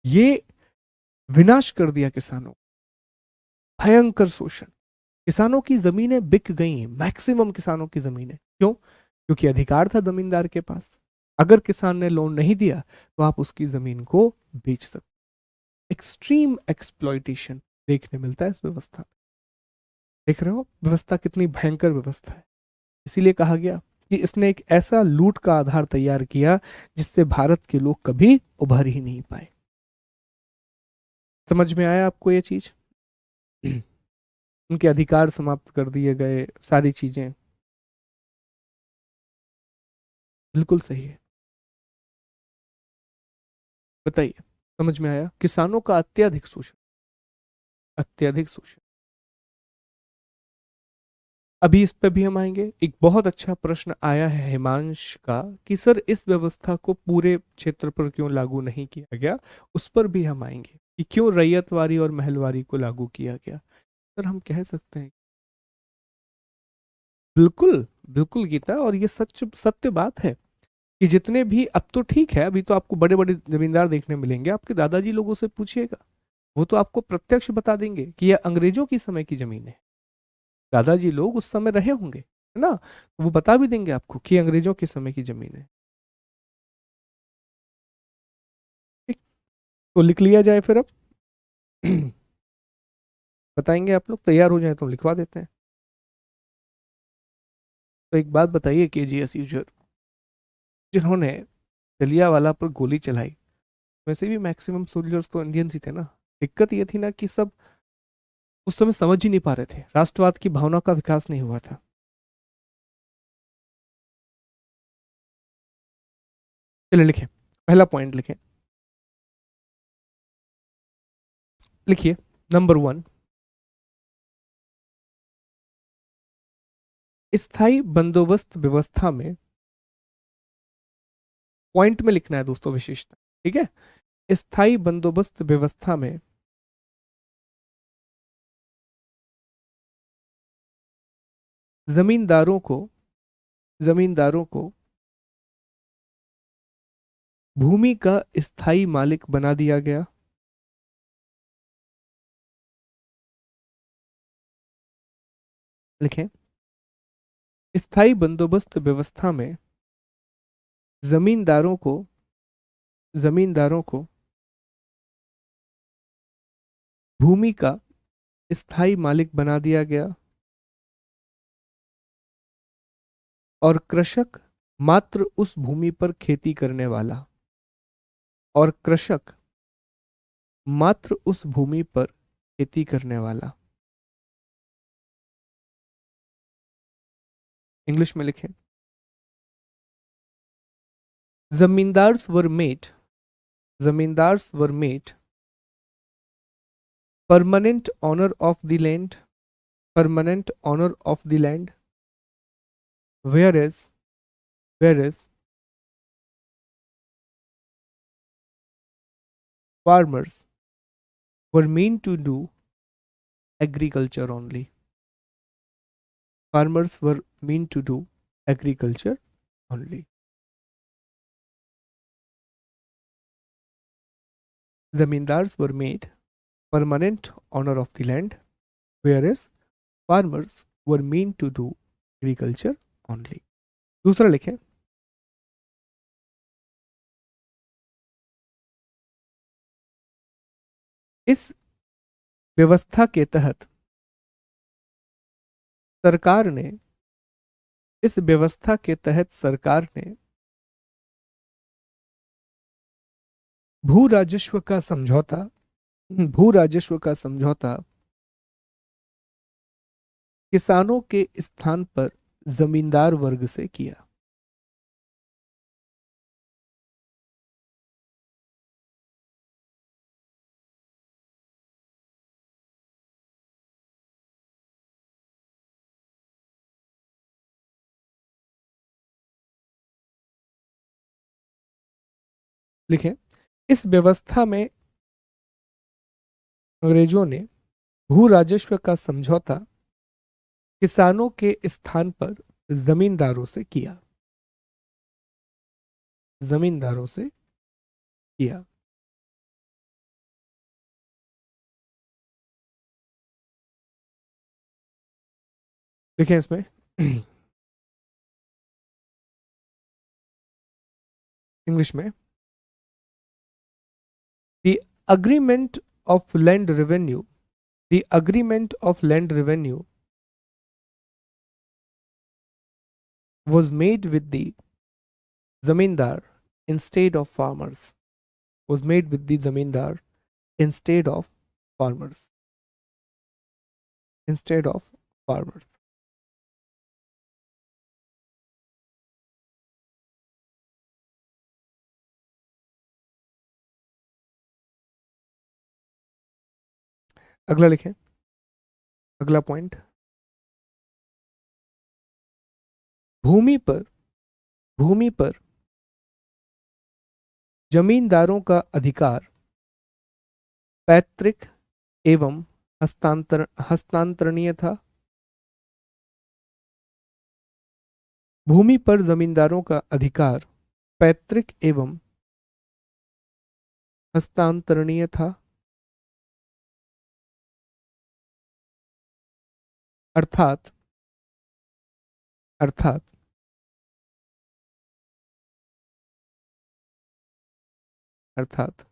ये विनाश कर दिया किसानों, भयंकर शोषण। किसानों की जमीनें बिक गई, मैक्सिमम किसानों की जमीनें। क्यों? क्योंकि अधिकार था जमींदार के पास। अगर किसान ने लोन नहीं दिया तो आप उसकी जमीन को बेच सकते। एक्सट्रीम एक्सप्लॉइटेशन देखने मिलता है इस व्यवस्था में। देख रहे हो व्यवस्था कितनी भयंकर व्यवस्था है। इसीलिए कहा गया कि इसने एक ऐसा लूट का आधार तैयार किया जिससे भारत के लोग कभी उभर ही नहीं पाए। समझ में आया आपको ये चीज? उनके अधिकार समाप्त कर दिए गए, सारी चीजें बिल्कुल सही है। बताइए, समझ में आया? किसानों का अत्यधिक शोषण, अत्यधिक शोषण। अभी इस पे भी हम आएंगे। एक बहुत अच्छा प्रश्न आया है हिमांश का कि सर इस व्यवस्था को पूरे क्षेत्र पर क्यों लागू नहीं किया गया, उस पर भी हम आएंगे कि क्यों रैयतवारी और महलवारी को लागू किया गया। सर हम कह सकते हैं, बिल्कुल बिल्कुल गीता, और ये सच सत्य बात है कि जितने भी, अब तो ठीक है, अभी तो आपको बड़े बड़े जमींदार देखने मिलेंगे, आपके दादाजी लोगों से पूछिएगा, वो तो आपको प्रत्यक्ष बता देंगे कि यह अंग्रेजों की समय की जमीन है। दादाजी लोग उस समय रहे होंगे, है ना, तो वो बता भी देंगे आपको कि अंग्रेजों के समय की जमीन है। ठीक, तो लिख लिया जाए फिर अब। बताएंगे, आप लोग तैयार हो जाए तो लिखवा देते हैं। तो एक बात बताइए, केजीएस यूजर जिन्होंने जलियांवाला पर गोली चलाई, वैसे भी मैक्सिमम सोल्जर्स तो इंडियंस ही थे ना। दिक्कत ये थी ना कि सब उस समय समझ ही नहीं पा रहे थे, राष्ट्रवाद की भावना का विकास नहीं हुआ था। चलिए लिखें, पहला पॉइंट लिखें, लिखिए। नंबर 1, स्थायी बंदोबस्त व्यवस्था में, पॉइंट में लिखना है दोस्तों विशेषता, ठीक है। स्थायी बंदोबस्त व्यवस्था में जमींदारों को, जमींदारों को भूमि का स्थायी मालिक बना दिया गया। लिखें, स्थायी बंदोबस्त व्यवस्था में जमींदारों को, जमींदारों को भूमि का स्थायी मालिक बना दिया गया, और कृषक मात्र उस भूमि पर खेती करने वाला, और कृषक मात्र उस भूमि पर खेती करने वाला। इंग्लिश में लिखें, zamindars were made, zamindars were made permanent owner of the land, permanent owner of the land, whereas, whereas farmers were meant to do, agriculture only. Farmers were meant to do agriculture only. Zamindars were made permanent owner of the land, whereas farmers were meant to do agriculture only. दूसरा लिखें, इस व्यवस्था के तहत सरकार ने इस व्यवस्था के तहत सरकार ने भू राजस्व का समझौता भू राजस्व का समझौता किसानों के स्थान पर जमींदार वर्ग से किया। लिखें, इस व्यवस्था में अंग्रेजों ने भू राजस्व का समझौता किसानों के स्थान पर जमींदारों से किया। जमींदारों से किया। लिखें इसमें इंग्लिश में, the agreement of land revenue the agreement of land revenue was made with the zamindar instead of farmers was made with the zamindar instead of farmers instead of farmers अगला लिखें, अगला पॉइंट, भूमि पर जमींदारों का अधिकार पैतृक एवं हस्तांतरणीय था। भूमि पर जमींदारों का अधिकार पैतृक एवं हस्तांतरणीय था। अर्थात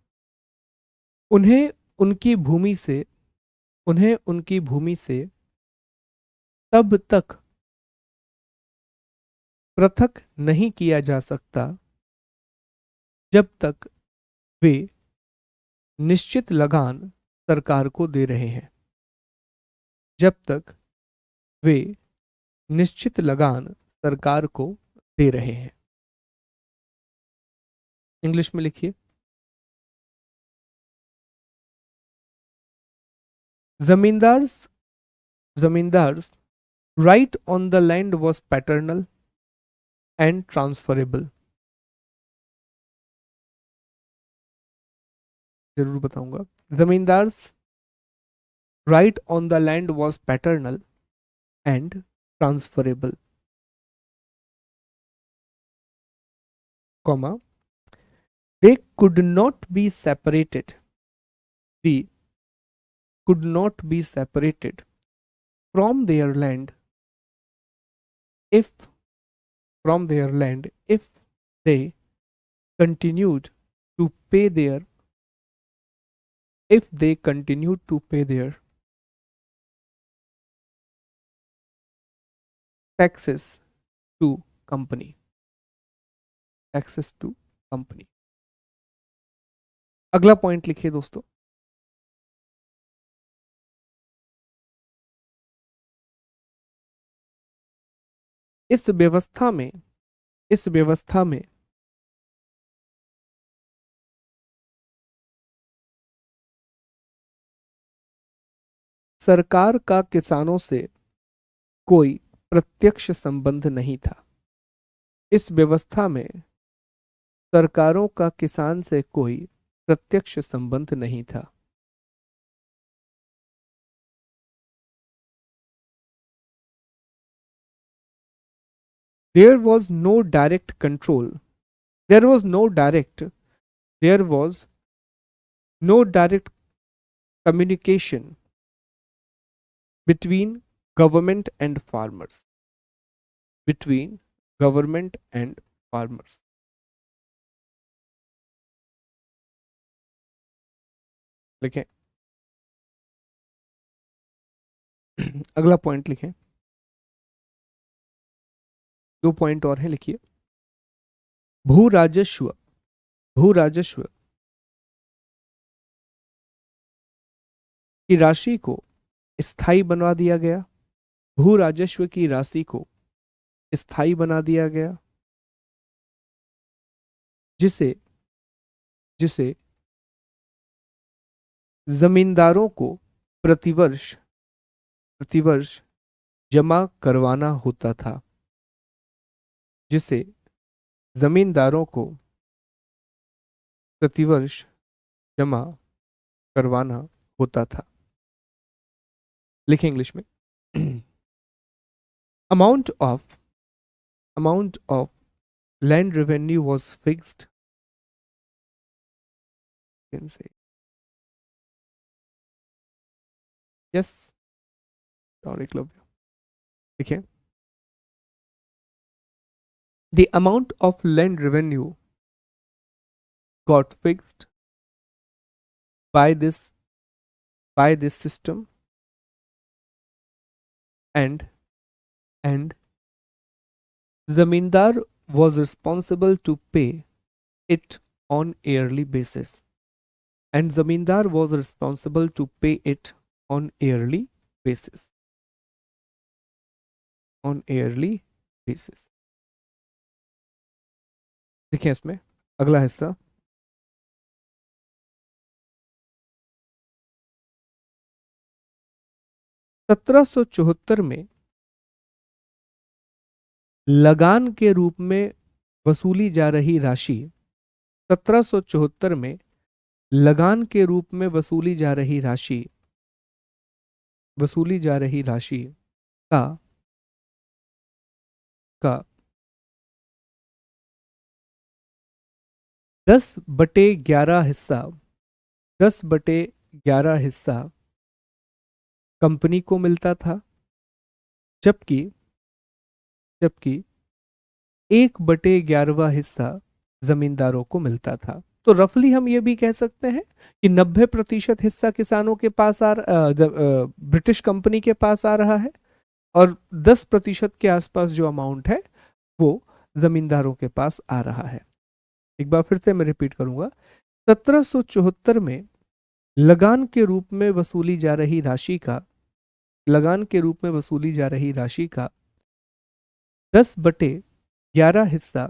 उन्हें उनकी भूमि से तब तक पृथक नहीं किया जा सकता जब तक वे निश्चित लगान सरकार को दे रहे हैं। जब तक वे निश्चित लगान सरकार को दे रहे हैं। इंग्लिश में लिखिए, zamindars right on the land was paternal and transferable। जरूर बताऊंगा। Zamindars right on the land was paternal and transferable, comma, they could not be separated from their land if they continued to pay their taxes to company। अगला point लिखिए दोस्तों, इस व्यवस्था में सरकार का किसानों से कोई प्रत्यक्ष संबंध नहीं था। इस व्यवस्था में सरकारों का किसान से कोई प्रत्यक्ष संबंध नहीं था। There was no direct control. There was no direct. There was no direct communication between government and farmers. Between government and farmers. लिखें. अगला पॉइंट लिखें. 2 पॉइंट और हैं, लिखिए. भू राजस्व. भू राजस्व की राशि को स्थायी बना दिया गया. भू राजस्व की राशि को स्थायी बना दिया गया, जिसे जिसे जमींदारों को प्रतिवर्ष प्रतिवर्ष जमा करवाना होता था. जिसे जमींदारों को प्रतिवर्ष जमा करवाना होता था. लिखें इंग्लिश में. amount of land revenue was fixed. You can say yes or लिखें. The amount of land revenue got fixed by this system, and zamindar was responsible to pay it on yearly basis. And zamindar was responsible to pay it on yearly basis. On yearly basis. देखिए इसमें अगला हिस्सा. (1774) में लगान के रूप में वसूली जा रही राशि. 1774 में लगान के रूप में वसूली जा रही राशि का 10/11 हिस्सा कंपनी को मिलता था, जबकि 1/11 हिस्सा जमींदारों को मिलता था. तो रफली हम ये भी कह सकते हैं कि 90% हिस्सा किसानों के पास ब्रिटिश कंपनी के पास आ रहा है, और 10% के आसपास जो अमाउंट है वो जमींदारों के पास आ रहा है. एक बार फिर से मैं रिपीट करूंगा. 1774 में लगान के रूप में वसूली जा रही राशि का 10/11 हिस्सा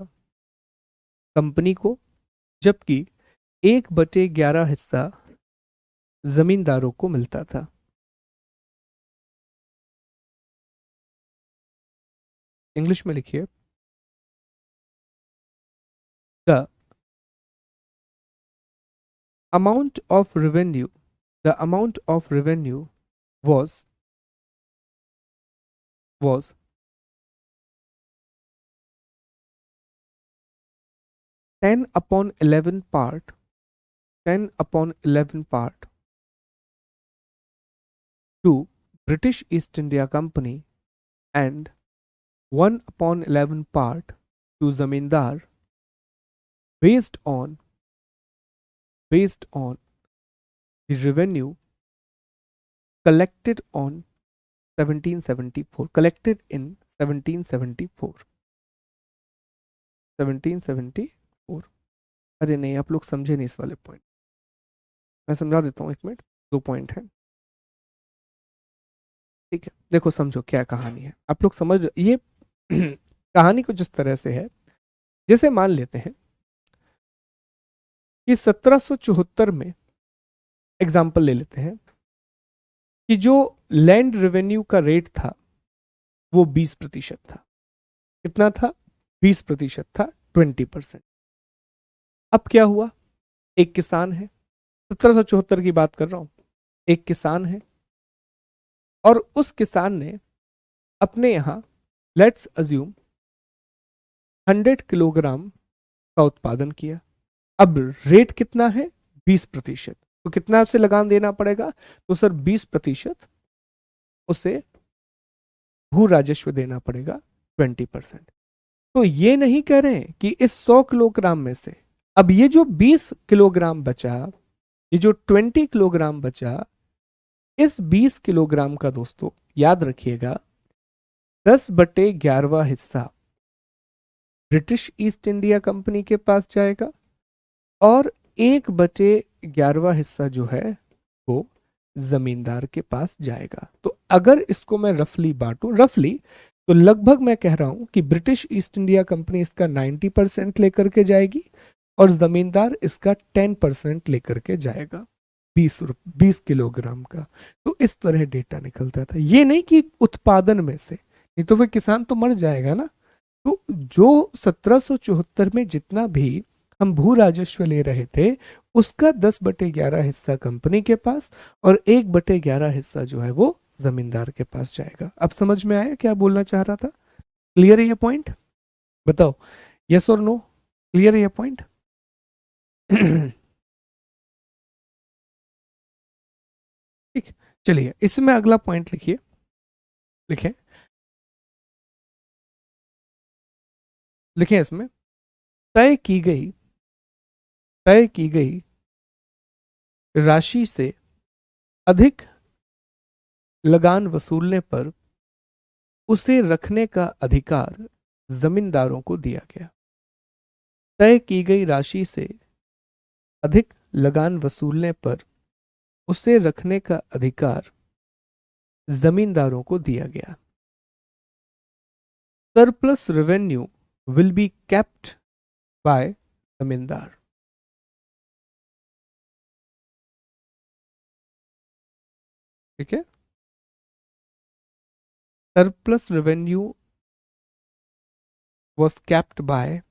कंपनी को, जबकि 1/11 हिस्सा जमींदारों को मिलता था. इंग्लिश में लिखिए. The amount of revenue was 10/11 part to British East India Company and 1/11 part to zamindar, based on the revenue collected in 1774. अरे नहीं, आप लोग समझे नहीं इस वाले पॉइंट. मैं समझा देता हूँ, 1 मिनट. 2 पॉइंट है, ठीक है. देखो समझो क्या कहानी है. आप लोग समझ ये कहानी कुछ इस तरह से है. जैसे मान लेते हैं कि 1774 में एग्जाम्पल ले लेते हैं कि जो लैंड रेवेन्यू का रेट था वो 20% था. कितना था? 20% था. 20%. अब क्या हुआ? एक किसान है, 1774 की बात कर रहा हूं. एक किसान है और उस किसान ने अपने यहां, लेट्स अज्यूम 100 किलोग्राम का उत्पादन किया। अब रेट कितना है? 20%। तो कितना उसे लगान देना पड़ेगा? तो सर 20% उसे भू राजस्व देना पड़ेगा, 20%। तो ये नहीं कह रहे हैं कि इस 100 किलोग्राम में से अब ये जो 20 किलोग्राम बचा, ये जो 20 किलोग्राम बचा, इस 20 किलोग्राम का दोस्तों याद रखिएगा 10/11 हिस्सा ब्रिटिश ईस्ट इंडिया कंपनी के पास जाएगा और 1/11 हिस्सा जो है वो जमींदार के पास जाएगा। तो अगर इसको मैं रफली बांटूं, रफली, तो लगभग मैं कह रहा हूं कि ब्रिटिश ईस्ट इंडिया कंपनी इसका 90% लेकर के जाएगी और जमींदार इसका 10% लेकर के जाएगा, 20 किलोग्राम का। तो इस तरह डेटा निकलता था, ये नहीं कि उत्पादन में से, नहीं तो फिर किसान तो मर जाएगा ना। तो जो 1774 में जितना भी हम भू राजस्व ले रहे थे उसका 10/11 हिस्सा कंपनी के पास और 1/11 हिस्सा जो है वो जमींदार के पास जाएगा। अब समझ में आया क्या बोलना चाह रहा था? क्लियर है ये पॉइंट? बताओ, यस और नो, क्लियर है ये पॉइंट? ठीक, चलिए इसमें अगला पॉइंट लिखिए, लिखें, लिखें इसमें, तय की गई, तय की गई राशि से अधिक लगान वसूलने पर उसे रखने का अधिकार जमींदारों को दिया गया। तय की गई राशि से अधिक लगान वसूलने पर उसे रखने का अधिकार जमींदारों को दिया गया। Surplus revenue will be kept bye जमींदार। ठीक है, surplus revenue was kept by,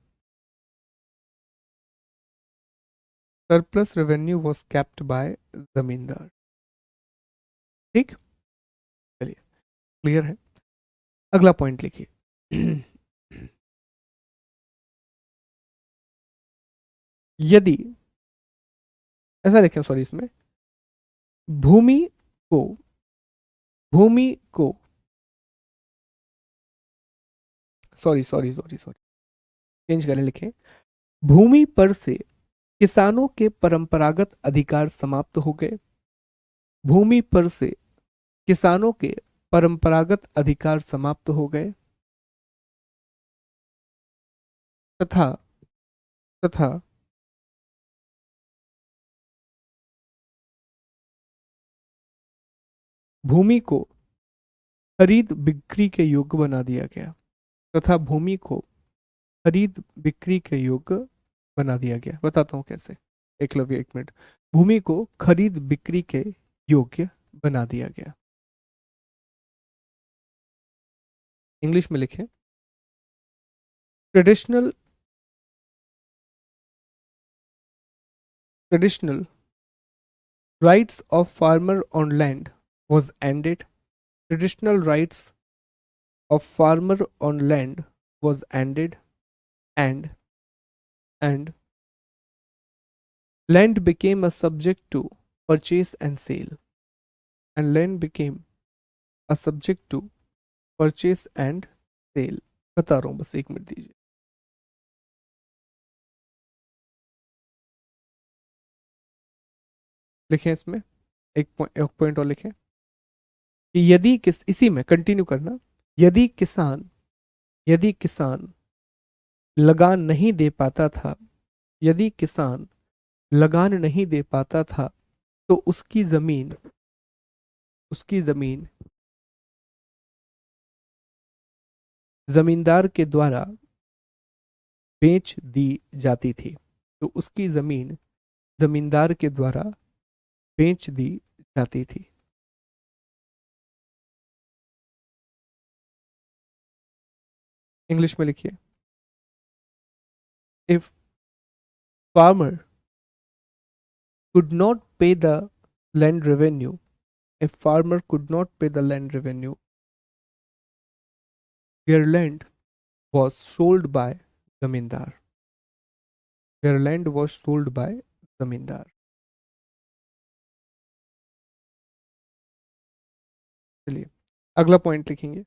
surplus revenue was kept by जमींदार। ठीक, चलिए क्लियर है। अगला पॉइंट लिखिए, यदि, ऐसा लिखें, सॉरी, इसमें भूमि को, भूमि को, sorry sorry sorry sorry, change करें, लिखें, भूमि पर से किसानों के परंपरागत अधिकार समाप्त हो गए। भूमि पर से किसानों के परंपरागत अधिकार समाप्त हो गए तथा, तथा भूमि को खरीद बिक्री के योग्य बना दिया गया, तथा भूमि को खरीद बिक्री के योग्य बना दिया गया। बताता हूं कैसे, एकलव्य, एक मिनट। भूमि को खरीद बिक्री के योग्य बना दिया गया। इंग्लिश में लिखें, traditional, traditional rights of farmer on land was ended. Traditional rights of farmer on land was ended, and and land became a subject to purchase and sale, and land became a subject to purchase and sale। बता रहा हूँ, बस एक minute दीजिए। लिखें इसमें, एक point और लिखें कि यदि इसी में कंटिन्यू करना, यदि किसान, यदि किसान लगान नहीं दे पाता था, यदि किसान लगान नहीं दे पाता था तो उसकी जमीन, उसकी जमीन जमींदार के द्वारा बेच दी जाती थी। तो उसकी जमीन जमींदार के द्वारा बेच दी जाती थी। इंग्लिश में लिखिए, if farmer could not pay the land revenue, if farmer could not pay the land revenue, their land was sold by जमींदार, there land was sold by जमींदार। चलिए अगला पॉइंट लिखेंगे।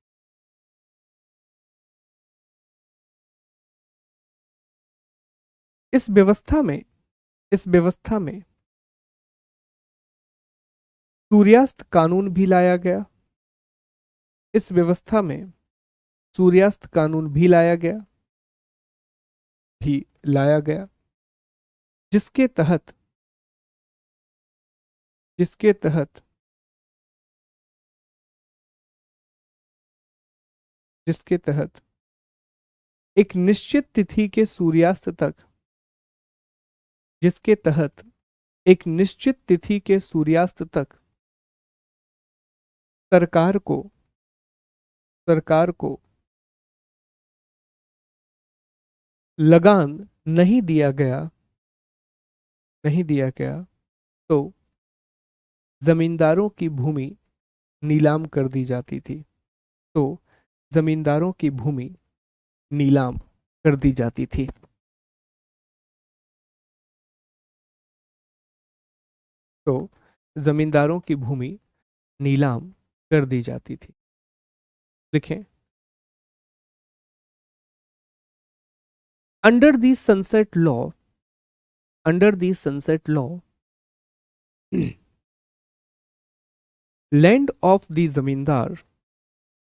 इस व्यवस्था में इस व्यवस्था में सूर्यास्त कानून भी लाया गया। इस व्यवस्था में सूर्यास्त कानून भी लाया गया, भी लाया गया, जिसके तहत जिसके तहत जिसके तहत एक निश्चित तिथि के सूर्यास्त तक जिसके तहत एक निश्चित तिथि के सूर्यास्त तक सरकार को सरकार को लगान नहीं दिया गया नहीं दिया गया तो जमींदारों की भूमि नीलाम कर दी जाती थी। तो जमींदारों की भूमि नीलाम कर दी जाती थी। तो जमींदारों की भूमि नीलाम कर दी जाती थी। लिखें, under the sunset law under the sunset law land of the जमींदार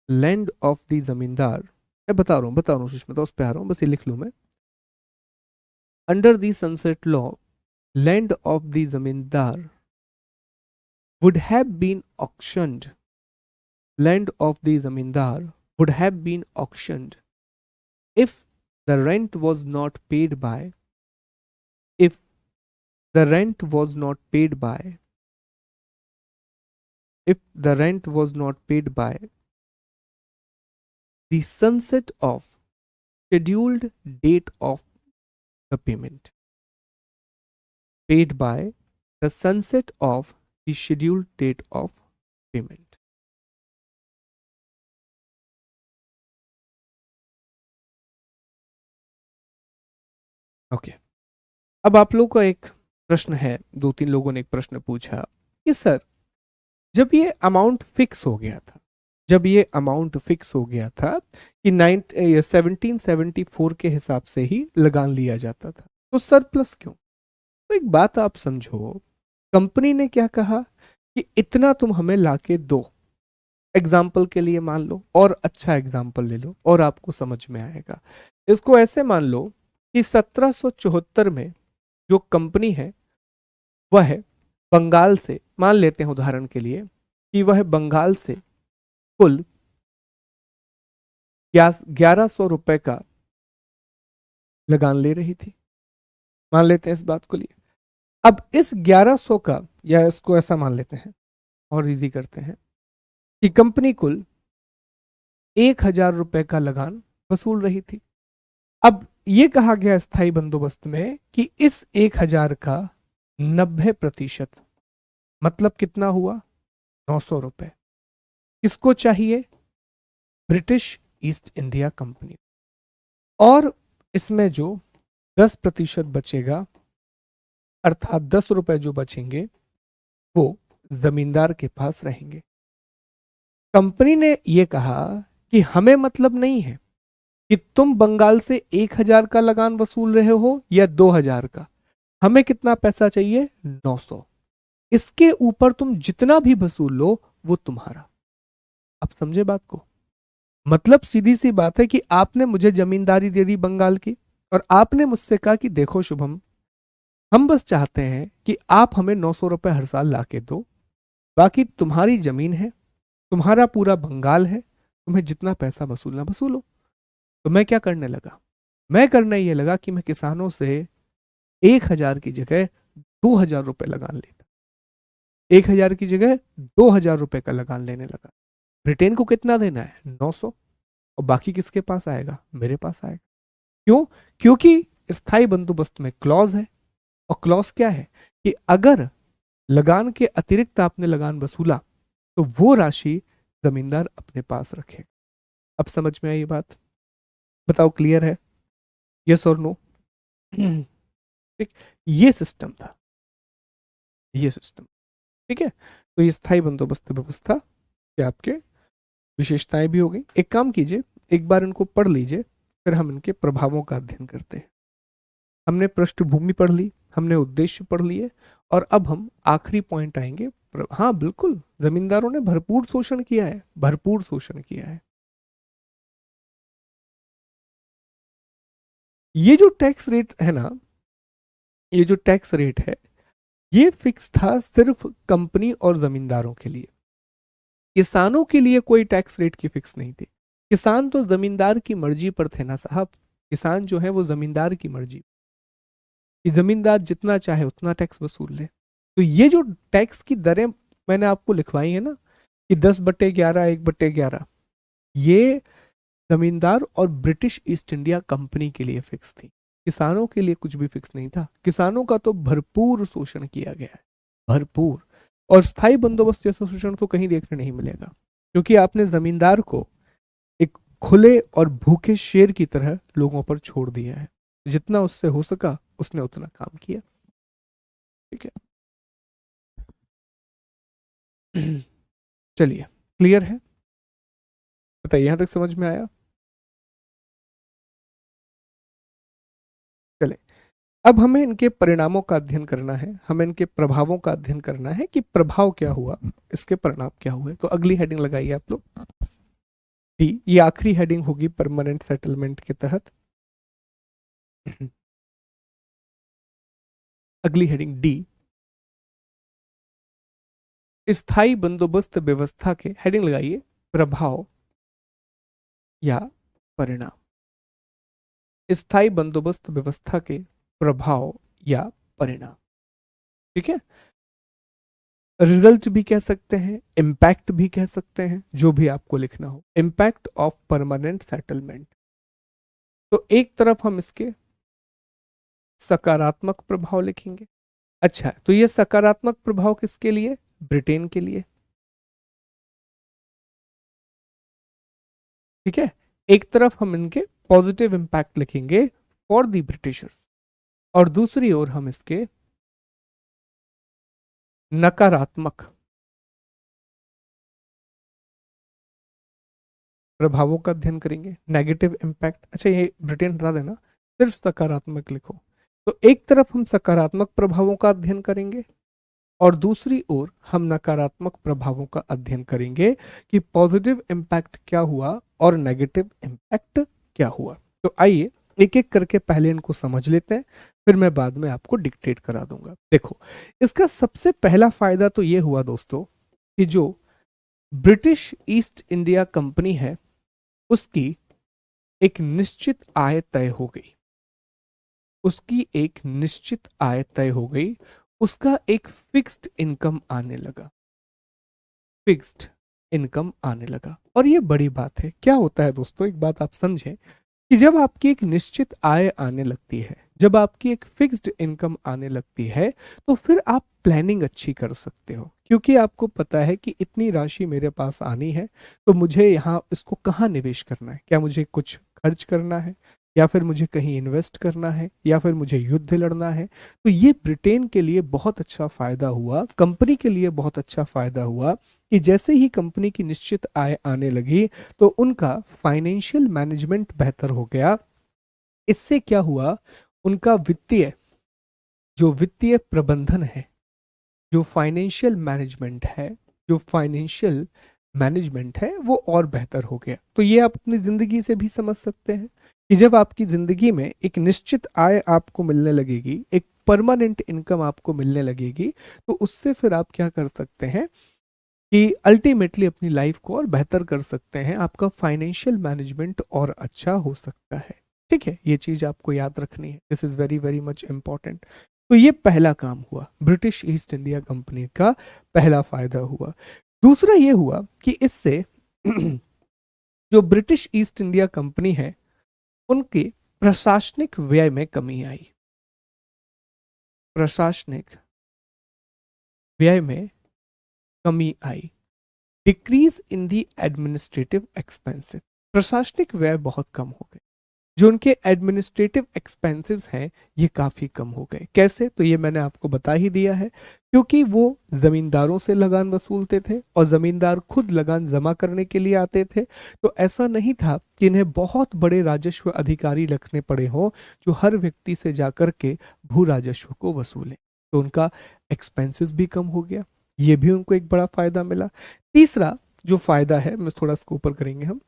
लैंड ऑफ द जमींदार, मैं बता रहा हूँ सुष्मिता, उस पे आ रहा हूँ, बस ये लिख लूं मैं। Under the sunset law land of the जमींदार would have been auctioned land of the zamindar would have been auctioned if the rent was not paid by if the rent was not paid by if the rent was not paid by the sunset of scheduled date of the payment, paid by the sunset of the scheduled date of payment। Okay, अब आप लोग का एक प्रश्न है, दो तीन लोगों ने एक प्रश्न पूछा कि सर जब ये अमाउंट फिक्स हो गया था जब ये अमाउंट फिक्स हो गया था कि 1774 के हिसाब से ही लगान लिया जाता था, तो सरप्लस क्यों? तो एक बात आप समझो, कंपनी ने क्या कहा कि इतना तुम हमें लाके दो। एग्जाम्पल के लिए मान लो, और अच्छा एग्जाम्पल ले लो और आपको समझ में आएगा। इसको ऐसे मान लो कि 1774 में जो कंपनी है वह बंगाल से, मान लेते हैं उदाहरण के लिए कि वह बंगाल से कुल 1100 रुपए का लगान ले रही थी, मान लेते हैं इस बात को लिए। अब इस 1100 का, या इसको ऐसा मान लेते हैं और इजी करते हैं कि कंपनी कुल 1000 रुपए का लगान वसूल रही थी। अब यह कहा गया स्थायी बंदोबस्त में कि इस 1000 का 90% मतलब कितना हुआ, 900 रुपए, किसको चाहिए? British east India company. और इसमें जो 10% बचेगा, अर्थात 10 रुपए जो बचेंगे वो जमींदार के पास रहेंगे। कंपनी ने यह कहा कि हमें मतलब नहीं है कि तुम बंगाल से 1000 का लगान वसूल रहे हो या 2000 का, हमें कितना पैसा चाहिए? 900। इसके ऊपर तुम जितना भी वसूल लो वो तुम्हारा। आप समझे बात को? मतलब सीधी सी बात है कि आपने मुझे जमींदारी दे दी बंगाल की, और आपने मुझसे कहा कि देखो शुभम, हम बस चाहते हैं कि आप हमें 900 रुपए हर साल लाके दो, बाकी तुम्हारी जमीन है, तुम्हारा पूरा बंगाल है, तुम्हें जितना पैसा वसूलना वसूलो। तो मैं क्या करने लगा? मैं करने ये लगा कि मैं किसानों से 1000 की जगह 2000 रुपए लगान लेता, 1000 की जगह 2000 रुपए का लगान लेने लगा। ब्रिटेन को कितना देना है? 900। और बाकी किसके पास आएगा? मेरे पास आएगा। क्यों? क्योंकि स्थायी बंदोबस्त में क्लॉज है, और क्लॉज क्या है कि अगर लगान के अतिरिक्त आपने लगान वसूला तो वो राशि जमींदार अपने पास रखेगा। अब समझ में आई ये बात? बताओ, क्लियर है? यस और नो? ठीक, ये सिस्टम था, ये सिस्टम। ठीक है, तो ये स्थायी बंदोबस्त व्यवस्था के आपके विशेषताएं भी हो गई। एक काम कीजिए, एक बार इनको पढ़ लीजिए, फिर हम इनके प्रभावों का अध्ययन करते हैं। हमने पृष्ठभूमि पढ़ ली, हमने उद्देश्य पढ़ लिए, और अब हम आखिरी पॉइंट आएंगे। हाँ बिल्कुल, जमींदारों ने भरपूर शोषण किया है, भरपूर शोषण किया है। ये जो टैक्स रेट है ना, ये जो टैक्स रेट है, ये फिक्स था सिर्फ कंपनी और जमींदारों के लिए। किसानों के लिए कोई टैक्स रेट की फिक्स नहीं थी। किसान तो जमींदार की मर्जी पर थे ना साहब, किसान जो है वो जमींदार की मर्जी, कि जमींदार जितना चाहे उतना टैक्स वसूल ले। तो ये जो टैक्स की दरें मैंने आपको लिखवाई है ना, कि 10/11, 1/11, ये जमींदार और ब्रिटिश ईस्ट इंडिया कंपनी के लिए फिक्स थी। किसानों के लिए कुछ भी फिक्स नहीं था। किसानों का तो भरपूर शोषण किया गया है, भरपूर। और स्थायी बंदोबस्त जैसा शोषण तो कहीं देखने नहीं मिलेगा, क्योंकि आपने जमींदार को एक खुले और भूखे शेर की तरह लोगों पर छोड़ दिया है। जितना उससे हो सका उसने उतना काम किया। ठीक है, चलिए, क्लियर है? बताइए, यहां तक समझ में आया? चले, अब हमें इनके परिणामों का अध्ययन करना है, हमें इनके प्रभावों का अध्ययन करना है कि प्रभाव क्या हुआ, इसके परिणाम क्या हुए। तो अगली हेडिंग लगाइए आप लोग, डी। ये आखिरी हेडिंग होगी परमानेंट सेटलमेंट के तहत। अगली हेडिंग डी, स्थायी बंदोबस्त व्यवस्था के, हेडिंग लगाइए प्रभाव या परिणाम। स्थायी बंदोबस्त व्यवस्था के प्रभाव या परिणाम। ठीक है, रिजल्ट भी कह सकते हैं, इम्पैक्ट भी कह सकते हैं, जो भी आपको लिखना हो। इम्पैक्ट ऑफ परमानेंट सेटलमेंट, तो एक तरफ हम इसके सकारात्मक प्रभाव लिखेंगे। अच्छा, तो ये सकारात्मक प्रभाव किसके लिए? ब्रिटेन के लिए। ठीक है, एक तरफ हम इनके पॉजिटिव इंपैक्ट लिखेंगे फॉर द ब्रिटिशर्स, और दूसरी ओर हम इसके नकारात्मक प्रभावों का अध्ययन करेंगे, नेगेटिव इंपैक्ट। अच्छा, ये ब्रिटेन हटा देना, सिर्फ सकारात्मक लिखो। तो एक तरफ हम सकारात्मक प्रभावों का अध्ययन करेंगे, और दूसरी ओर हम नकारात्मक प्रभावों का अध्ययन करेंगे कि पॉजिटिव इंपैक्ट क्या हुआ और नेगेटिव इंपैक्ट क्या हुआ। तो आइए एक एक करके पहले इनको समझ लेते हैं, फिर मैं बाद में आपको डिक्टेट करा दूंगा। देखो, इसका सबसे पहला फायदा तो ये हुआ दोस्तों, कि जो ब्रिटिश ईस्ट इंडिया कंपनी है उसकी एक निश्चित आय तय हो गई, उसकी एक निश्चित आय तय हो गई, उसका एक फिक्स्ड इनकम आने लगा, फिक्स्ड इनकम आने लगा। और ये बड़ी बात है। क्या होता है दोस्तों, एक बात आप समझें, कि जब आपकी एक निश्चित आय आने लगती है, जब आपकी एक फिक्स्ड इनकम आने लगती है, तो फिर आप प्लानिंग अच्छी कर सकते हो, क्योंकि आपको पता है कि इतनी राशि मेरे पास आनी है, तो मुझे यहाँ इसको कहाँ निवेश करना है, क्या मुझे कुछ खर्च करना है, या फिर मुझे कहीं इन्वेस्ट करना है, या फिर मुझे युद्ध लड़ना है। तो ये ब्रिटेन के लिए बहुत अच्छा फायदा हुआ, कंपनी के लिए बहुत अच्छा फायदा हुआ, कि जैसे ही कंपनी की निश्चित आय आने लगी तो उनका फाइनेंशियल मैनेजमेंट बेहतर हो गया। इससे क्या हुआ, उनका वित्तीय, जो वित्तीय प्रबंधन है, जो फाइनेंशियल मैनेजमेंट है, जो फाइनेंशियल मैनेजमेंट है, वो और बेहतर हो गया। तो ये आप अपनी जिंदगी से भी समझ सकते हैं, कि जब आपकी जिंदगी में एक निश्चित आय आपको मिलने लगेगी, एक परमानेंट इनकम आपको मिलने लगेगी, तो उससे फिर आप क्या कर सकते हैं कि अल्टीमेटली अपनी लाइफ को और बेहतर कर सकते हैं, आपका फाइनेंशियल मैनेजमेंट और अच्छा हो सकता है। ठीक है, ये चीज आपको याद रखनी है, this is very very much important. तो ये पहला काम हुआ, ब्रिटिश ईस्ट इंडिया कंपनी का पहला फायदा हुआ। दूसरा ये हुआ कि इससे जो ब्रिटिश ईस्ट इंडिया कंपनी है, उनके प्रशासनिक व्यय में कमी आई, प्रशासनिक व्यय में कमी आई, decrease in the administrative expensive, प्रशासनिक व्यय बहुत कम हो गए। जो उनके एडमिनिस्ट्रेटिव एक्सपेंसेस हैं ये काफ़ी कम हो गए। कैसे? तो ये मैंने आपको बता ही दिया है, क्योंकि वो ज़मींदारों से लगान वसूलते थे और ज़मींदार खुद लगान जमा करने के लिए आते थे। तो ऐसा नहीं था कि इन्हें बहुत बड़े राजस्व अधिकारी रखने पड़े हों जो हर व्यक्ति से जाकर के भू राजस्व को वसूलें। तो उनका एक्सपेंसेस भी कम हो गया, ये भी उनको एक बड़ा फायदा मिला। तीसरा जो फायदा है, मैं थोड़ा इसको ऊपर करेंगे हम,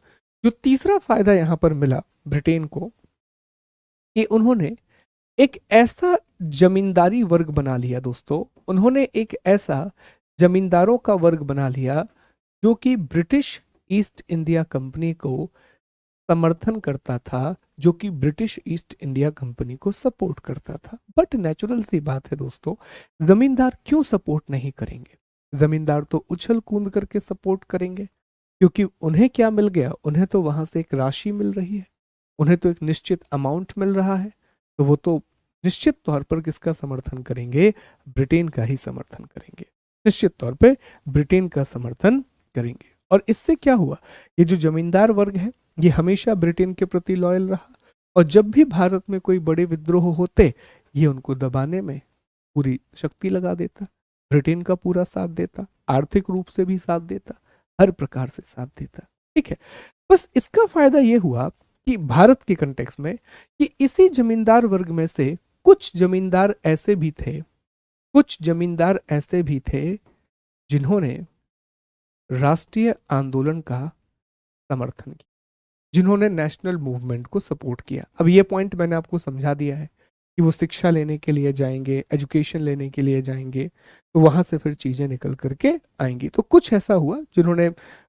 जो तीसरा फायदा यहाँ पर मिला ब्रिटेन को, कि उन्होंने एक ऐसा जमींदारी वर्ग बना लिया दोस्तों, उन्होंने एक ऐसा जमींदारों का वर्ग बना लिया जो कि ब्रिटिश ईस्ट इंडिया कंपनी को समर्थन करता था, जो कि ब्रिटिश ईस्ट इंडिया कंपनी को सपोर्ट करता था। बट नेचुरल सी बात है दोस्तों, जमींदार क्यों सपोर्ट नहीं करेंगे? जमींदार तो उछल कूद करके सपोर्ट करेंगे, क्योंकि उन्हें क्या मिल गया, उन्हें तो वहां से एक राशि मिल रही है, उन्हें तो एक निश्चित अमाउंट मिल रहा है। तो वो तो निश्चित तौर पर किसका समर्थन करेंगे? ब्रिटेन का ही समर्थन करेंगे, निश्चित तौर पे ब्रिटेन का समर्थन करेंगे। और इससे क्या हुआ, ये जो जमींदार वर्ग है ये हमेशा ब्रिटेन के प्रति लॉयल रहा, और जब भी भारत में कोई बड़े विद्रोह होते ये उनको दबाने में पूरी शक्ति लगा देता, ब्रिटेन का पूरा साथ देता, आर्थिक रूप से भी साथ देता, हर प्रकार से साथ देता। ठीक है, बस इसका फायदा ये हुआ कि भारत के कंटेक्स में, कि इसी जमींदार वर्ग में से कुछ जमींदार ऐसे भी थे, कुछ जमींदार ऐसे भी थे जिन्होंने राष्ट्रीय आंदोलन का समर्थन किया, जिन्होंने नेशनल मूवमेंट को सपोर्ट किया। अब ये पॉइंट मैंने आपको समझा दिया है कि वो शिक्षा लेने के लिए जाएंगे, एजुकेशन लेने के लिए जाएंगे, तो वहां से फिर चीजें निकल करके आएंगी। तो कुछ ऐसा हुआ जिन्होंने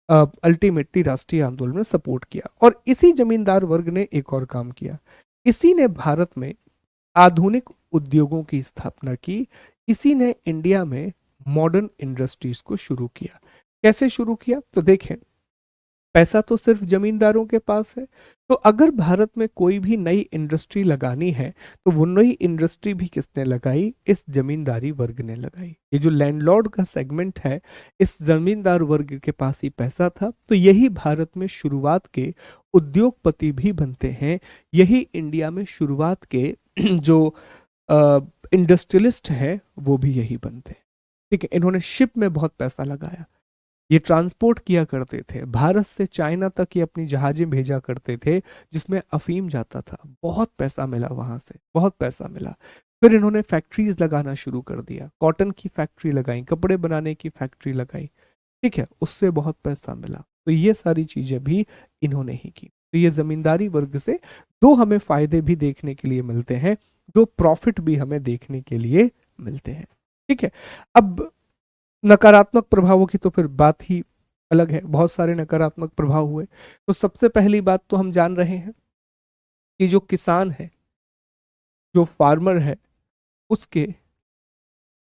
अल्टीमेटली राष्ट्रीय आंदोलन में सपोर्ट किया। और इसी जमींदार वर्ग ने एक और काम किया, इसी ने भारत में आधुनिक उद्योगों की स्थापना की, इसी ने इंडिया में मॉडर्न इंडस्ट्रीज को शुरू किया। कैसे शुरू किया? तो देखें, पैसा तो सिर्फ जमींदारों के पास है, तो अगर भारत में कोई भी नई इंडस्ट्री लगानी है तो वो नई इंडस्ट्री भी किसने लगाई? इस जमींदारी वर्ग ने लगाई। ये जो लैंडलॉर्ड का सेगमेंट है, इस जमींदार वर्ग के पास ही पैसा था, तो यही भारत में शुरुआत के उद्योगपति भी बनते हैं, यही इंडिया में शुरुआत के जो इंडस्ट्रियलिस्ट हैं वो भी यही बनते हैं। ठीक है, इन्होंने शिप में बहुत पैसा लगाया, ये ट्रांसपोर्ट किया करते थे, भारत से चाइना तक ये अपनी जहाजें भेजा करते थे जिसमें अफीम जाता था। बहुत पैसा मिला वहां से, बहुत पैसा मिला। फिर इन्होंने फैक्ट्रीज लगाना शुरू कर दिया, कॉटन की फैक्ट्री लगाई, कपड़े बनाने की फैक्ट्री लगाई। ठीक है, उससे बहुत पैसा मिला। तो ये सारी चीजें भी इन्होंने ही की। तो ये जमींदारी वर्ग से दो हमें फायदे भी देखने के लिए मिलते हैं, दो प्रॉफिट भी हमें देखने के लिए मिलते हैं। ठीक है, अब नकारात्मक प्रभावों की तो फिर बात ही अलग है, बहुत सारे नकारात्मक प्रभाव हुए। तो सबसे पहली बात तो हम जान रहे हैं कि जो किसान है, जो फार्मर है, उसके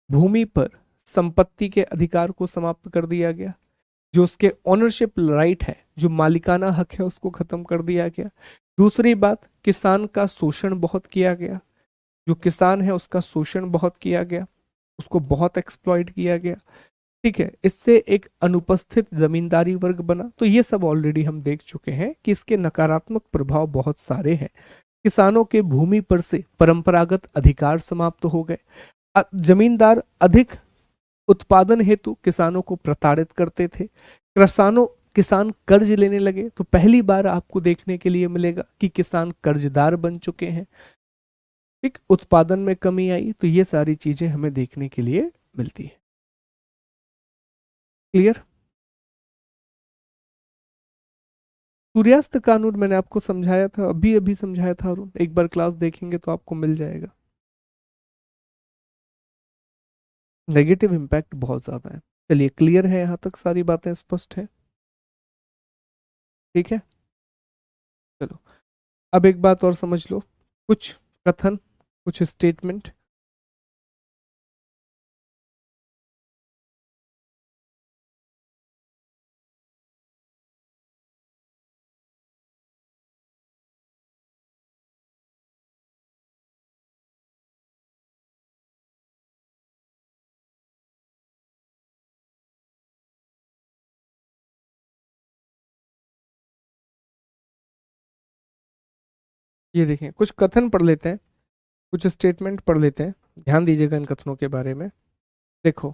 भूमि पर संपत्ति के अधिकार को समाप्त कर दिया गया, जो उसके ओनरशिप राइट है, जो मालिकाना हक है, उसको खत्म कर दिया गया। दूसरी बात, किसान का शोषण बहुत किया गया, जो किसान है उसका शोषण बहुत किया गया, उसको बहुत एक्सप्लॉइट किया गया। ठीक है, इससे एक अनुपस्थित जमींदारी वर्ग बना। तो ये सब ऑलरेडी हम देख चुके हैं कि इसके नकारात्मक प्रभाव बहुत सारे हैं। किसानों के भूमि पर से परंपरागत अधिकार समाप्त हो गए, जमींदार अधिक उत्पादन हेतु किसानों को प्रताड़ित करते थे, किसान कर्ज लेने लगे। तो पहली बार आपको देखने के लिए मिलेगा कि किसान कर्जदार बन चुके हैं। ठीक, उत्पादन में कमी आई। तो ये सारी चीजें हमें देखने के लिए मिलती है। क्लियर? सूर्यास्त कानून मैंने आपको समझाया था, अभी अभी समझाया था, और एक बार क्लास देखेंगे तो आपको मिल जाएगा। नेगेटिव इम्पैक्ट बहुत ज्यादा है। चलिए, क्लियर है, यहां तक सारी बातें स्पष्ट है? ठीक है, चलो अब एक बात और समझ लो, कुछ कथन, कुछ स्टेटमेंट। ये देखें, कुछ कथन पढ़ लेते हैं, कुछ स्टेटमेंट पढ़ लेते हैं, ध्यान दीजिएगा इन कथनों के बारे में। देखो,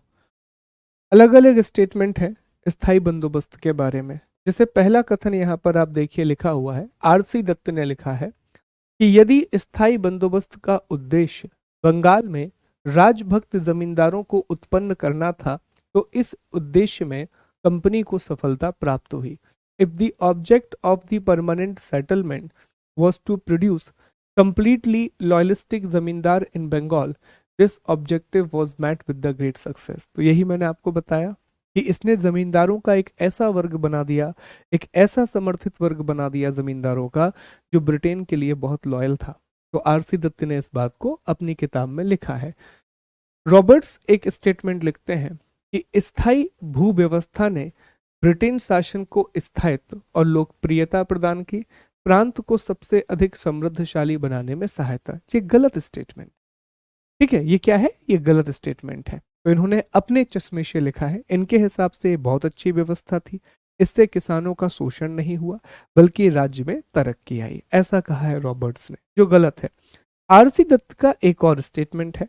अलग अलग स्टेटमेंट है स्थायी बंदोबस्त के बारे में। जैसे पहला कथन यहाँ पर आप देखिए लिखा हुआ है, आरसी दत्त ने लिखा है कि यदि स्थायी बंदोबस्त का उद्देश्य बंगाल में राजभक्त जमींदारों को उत्पन्न करना था तो इस उद्देश्य में कंपनी को सफलता प्राप्त हुई। If the object of the permanent settlement was to produce completely loyalistic जमींदार in Bengal, this objective was met with the great success। तो यही मैंने आपको बताया कि इसने जमींदारों का एक ऐसा वर्ग बना दिया, एक ऐसा समर्थित वर्ग बना दिया जमींदारों का जो ब्रिटेन के लिए बहुत लॉयल था। तो आरसी दत्त ने इस बात को अपनी किताब में लिखा है। रॉबर्ट्स एक स्टेटमेंट लिखते हैं कि स्थायी भू व्यवस्था ने ब्रिटेन शासन को स्थायित्व और लोकप्रियता प्रदान की, प्रांत को सबसे अधिक समृद्धशाली बनाने में सहायता। ये गलत स्टेटमेंट, ठीक है, ये क्या है, ये गलत स्टेटमेंट है। तो इन्होंने अपने चश्मे से लिखा है, इनके हिसाब से ये बहुत अच्छी व्यवस्था थी, इससे किसानों का शोषण नहीं हुआ बल्कि राज्य में तरक्की आई, ऐसा कहा है रॉबर्ट्स ने, जो गलत है। आरसी दत्त का एक और स्टेटमेंट है,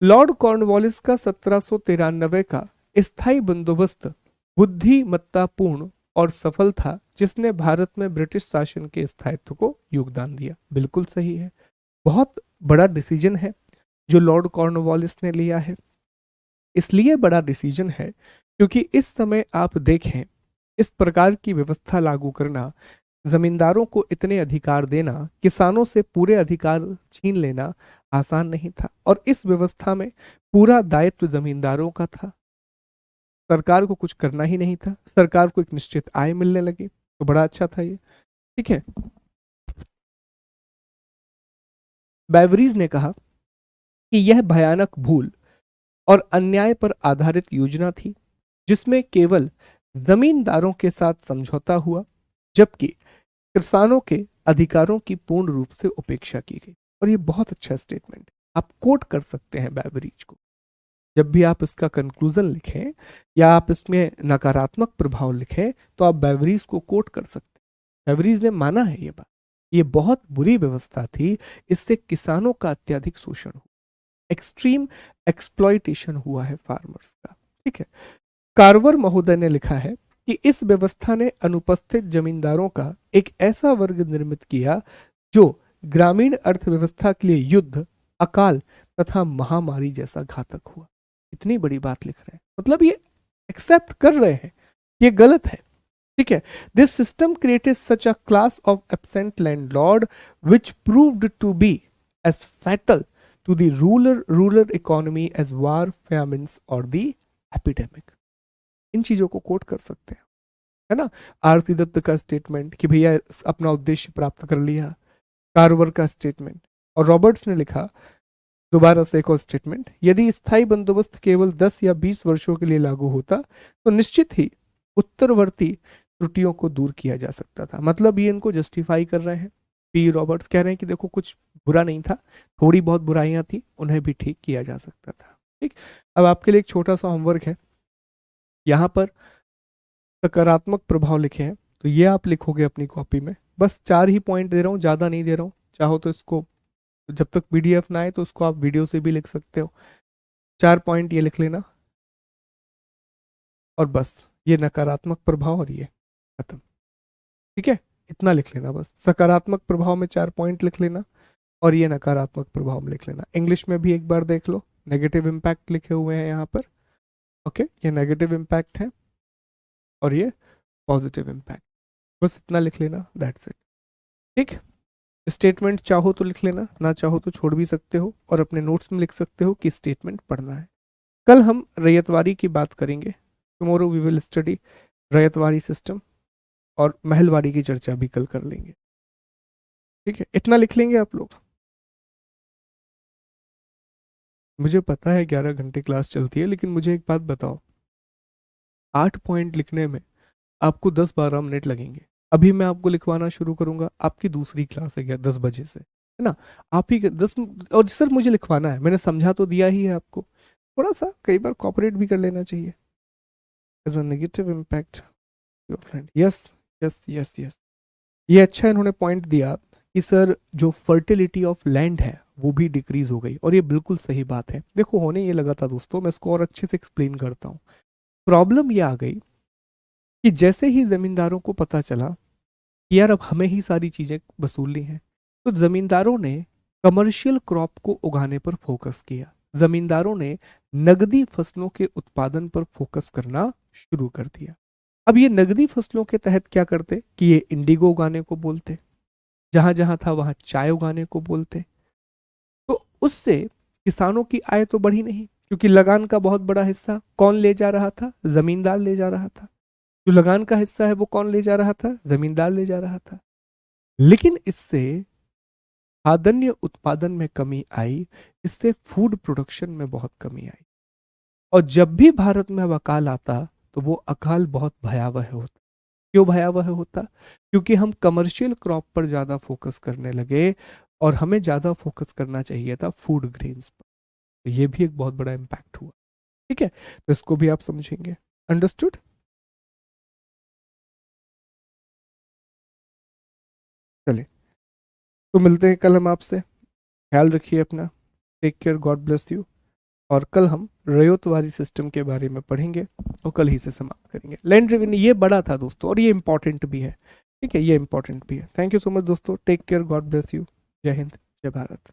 लॉर्ड कॉर्नवालिस का 1793 का स्थायी बंदोबस्त बुद्धिमत्तापूर्ण और सफल था जिसने भारत में ब्रिटिश शासन के स्थायित्व को योगदान दिया। बिल्कुल सही है, बहुत बड़ा डिसीजन है जो लॉर्ड कॉर्नवालिस ने लिया है। इसलिए बड़ा डिसीजन है क्योंकि इस समय आप देखें, इस प्रकार की व्यवस्था लागू करना, जमींदारों को इतने अधिकार देना, किसानों से पूरे अधिकार छीन लेना आसान नहीं था, और इस व्यवस्था में पूरा दायित्व जमींदारों का था, सरकार को कुछ करना ही नहीं था, सरकार को एक निश्चित आय मिलने लगी, तो बड़ा अच्छा था ये, ठीक है। बेवरीज ने कहा कि यह भयानक भूल और अन्याय पर आधारित योजना थी जिसमें केवल जमींदारों के साथ समझौता हुआ जबकि किसानों के अधिकारों की पूर्ण रूप से उपेक्षा की गई। और ये बहुत अच्छा स्टेटमेंट, आप कोट कर सकते हैं बेवरीज को। जब भी आप इसका कंक्लूजन लिखें या आप इसमें नकारात्मक प्रभाव लिखें तो आप बेवरीज को कोट कर सकते हैं। बेवरीज ने माना है ये बात, ये बहुत बुरी व्यवस्था थी, इससे किसानों का अत्यधिक शोषण हुआ, एक्सट्रीम एक्सप्लॉइटेशन हुआ है फार्मर्स का, ठीक है। कार्वर महोदय ने लिखा है कि इस व्यवस्था ने अनुपस्थित जमींदारों का एक ऐसा वर्ग निर्मित किया जो ग्रामीण अर्थव्यवस्था के लिए युद्ध, अकाल तथा महामारी जैसा घातक हुआ। इतनी बड़ी बात लिख रहे हैं, मतलब ये एक्सेप्ट कर रहे हैं ये गलत है, ठीक है। This system created such a class of absent landlord which proved to be as fatal to the rural economy as war, famines और द एपिडेमिक। इन चीजों को कोट कर सकते हैं, है ना। आरती दत्त का स्टेटमेंट कि भैया अपना उद्देश्य प्राप्त कर लिया, कार्वर का स्टेटमेंट, और रॉबर्ट्स ने लिखा दोबारा से एक और स्टेटमेंट, यदि स्थायी बंदोबस्त केवल 10 या 20 वर्षों के लिए लागू होता तो निश्चित ही उत्तरवर्ती त्रुटियों को दूर किया जा सकता था। मतलब ये इनको जस्टिफाई कर रहे हैं, पी रॉबर्ट्स कह रहे हैं कि देखो कुछ बुरा नहीं था, थोड़ी बहुत बुराइयां थी, उन्हें भी ठीक किया जा सकता था, ठीक। अब आपके लिए एक छोटा सा होमवर्क है, यहाँ पर सकारात्मक प्रभाव लिखे हैं, तो ये आप लिखोगे अपनी कॉपी में, बस 4 ही पॉइंट दे रहा हूँ, ज़्यादा नहीं दे रहा हूँ, चाहो तो इसको जब तक पीडीएफ ना आए तो उसको आप वीडियो से भी लिख सकते हो। 4 पॉइंट ये लिख लेना और बस ये नकारात्मक प्रभाव और ये खत्म, ठीक है, इतना लिख लेना बस। सकारात्मक प्रभाव में 4 पॉइंट लिख लेना और ये नकारात्मक प्रभाव में लिख लेना। इंग्लिश में भी एक बार देख लो, नेगेटिव इम्पैक्ट लिखे हुए हैं यहाँ पर, ओके, ये नेगेटिव इम्पैक्ट है और ये पॉजिटिव इम्पैक्ट, बस इतना लिख लेना, दैट्स इट, ठीक। स्टेटमेंट चाहो तो लिख लेना, ना चाहो तो छोड़ भी सकते हो और अपने नोट्स में लिख सकते हो कि स्टेटमेंट पढ़ना है। कल हम रैयतवारी की बात करेंगे, tomorrow we will study ryotwari system, और महलवारी की चर्चा भी कल कर लेंगे, ठीक है। इतना लिख लेंगे आप लोग। मुझे पता है 11 घंटे क्लास चलती है, लेकिन मुझे एक बात बताओ, 8 पॉइंट लिखने में आपको 10-12 मिनट लगेंगे। अभी मैं आपको लिखवाना शुरू करूंगा, आपकी दूसरी क्लास है क्या 10 बजे से, है ना, आप ही 10, और सर मुझे लिखवाना है, मैंने समझा तो दिया ही है आपको, थोड़ा सा कई बार कॉपरेट भी कर लेना चाहिए। As a negative impact your friend, yes yes yes yes, ये अच्छा इन्होंने पॉइंट दिया कि कि सर जो फर्टिलिटी ऑफ लैंड है वो भी डिक्रीज हो गई, और ये बिल्कुल सही बात है। देखो होने ये लगा था दोस्तों, मैं इसको और अच्छे से एक्सप्लेन करता हूँ। प्रॉब्लम ये आ गई कि जैसे ही जमींदारों को पता चला कि यार अब हमें ही सारी चीजें वसूलनी है, तो जमींदारों ने कमर्शियल क्रॉप को उगाने पर फोकस किया। जमींदारों ने नगदी फसलों के उत्पादन पर फोकस करना शुरू कर दिया। अब ये नगदी फसलों के तहत क्या करते कि ये इंडिगो उगाने को बोलते, जहां जहां था वहां चाय उगाने को बोलते। तो उससे किसानों की आय तो बढ़ी नहीं, क्योंकि लगान का बहुत बड़ा हिस्सा कौन ले जा रहा था? जमींदार ले जा रहा था। जो लगान का हिस्सा है वो कौन ले जा रहा था? जमींदार ले जा रहा था। लेकिन इससे खाद्यान्न उत्पादन में कमी आई, इससे फूड प्रोडक्शन में बहुत कमी आई। और जब भी भारत में अब अकाल आता तो वो अकाल बहुत भयावह होता। क्यों भयावह होता? क्योंकि हम कमर्शियल क्रॉप पर ज्यादा फोकस करने लगे, और हमें ज्यादा फोकस करना चाहिए था फूड ग्रेन्स पर। तो ये भी एक बहुत बड़ा इम्पैक्ट हुआ। ठीक है, तो इसको भी आप समझेंगे। अंडरस्टूड? चलिए, तो मिलते हैं कल हम आपसे। ख्याल रखिए अपना। Take care, God bless you. और कल हम रयोतवारी सिस्टम के बारे में पढ़ेंगे, और कल ही से समाप्त करेंगे। लैंड रेवेन्यू ये बड़ा था दोस्तों, और ये इंपॉर्टेंट भी है। ठीक है, ये इंपॉर्टेंट भी है। थैंक यू सो मच दोस्तों। Take care, God bless you. जय हिंद, जय भारत।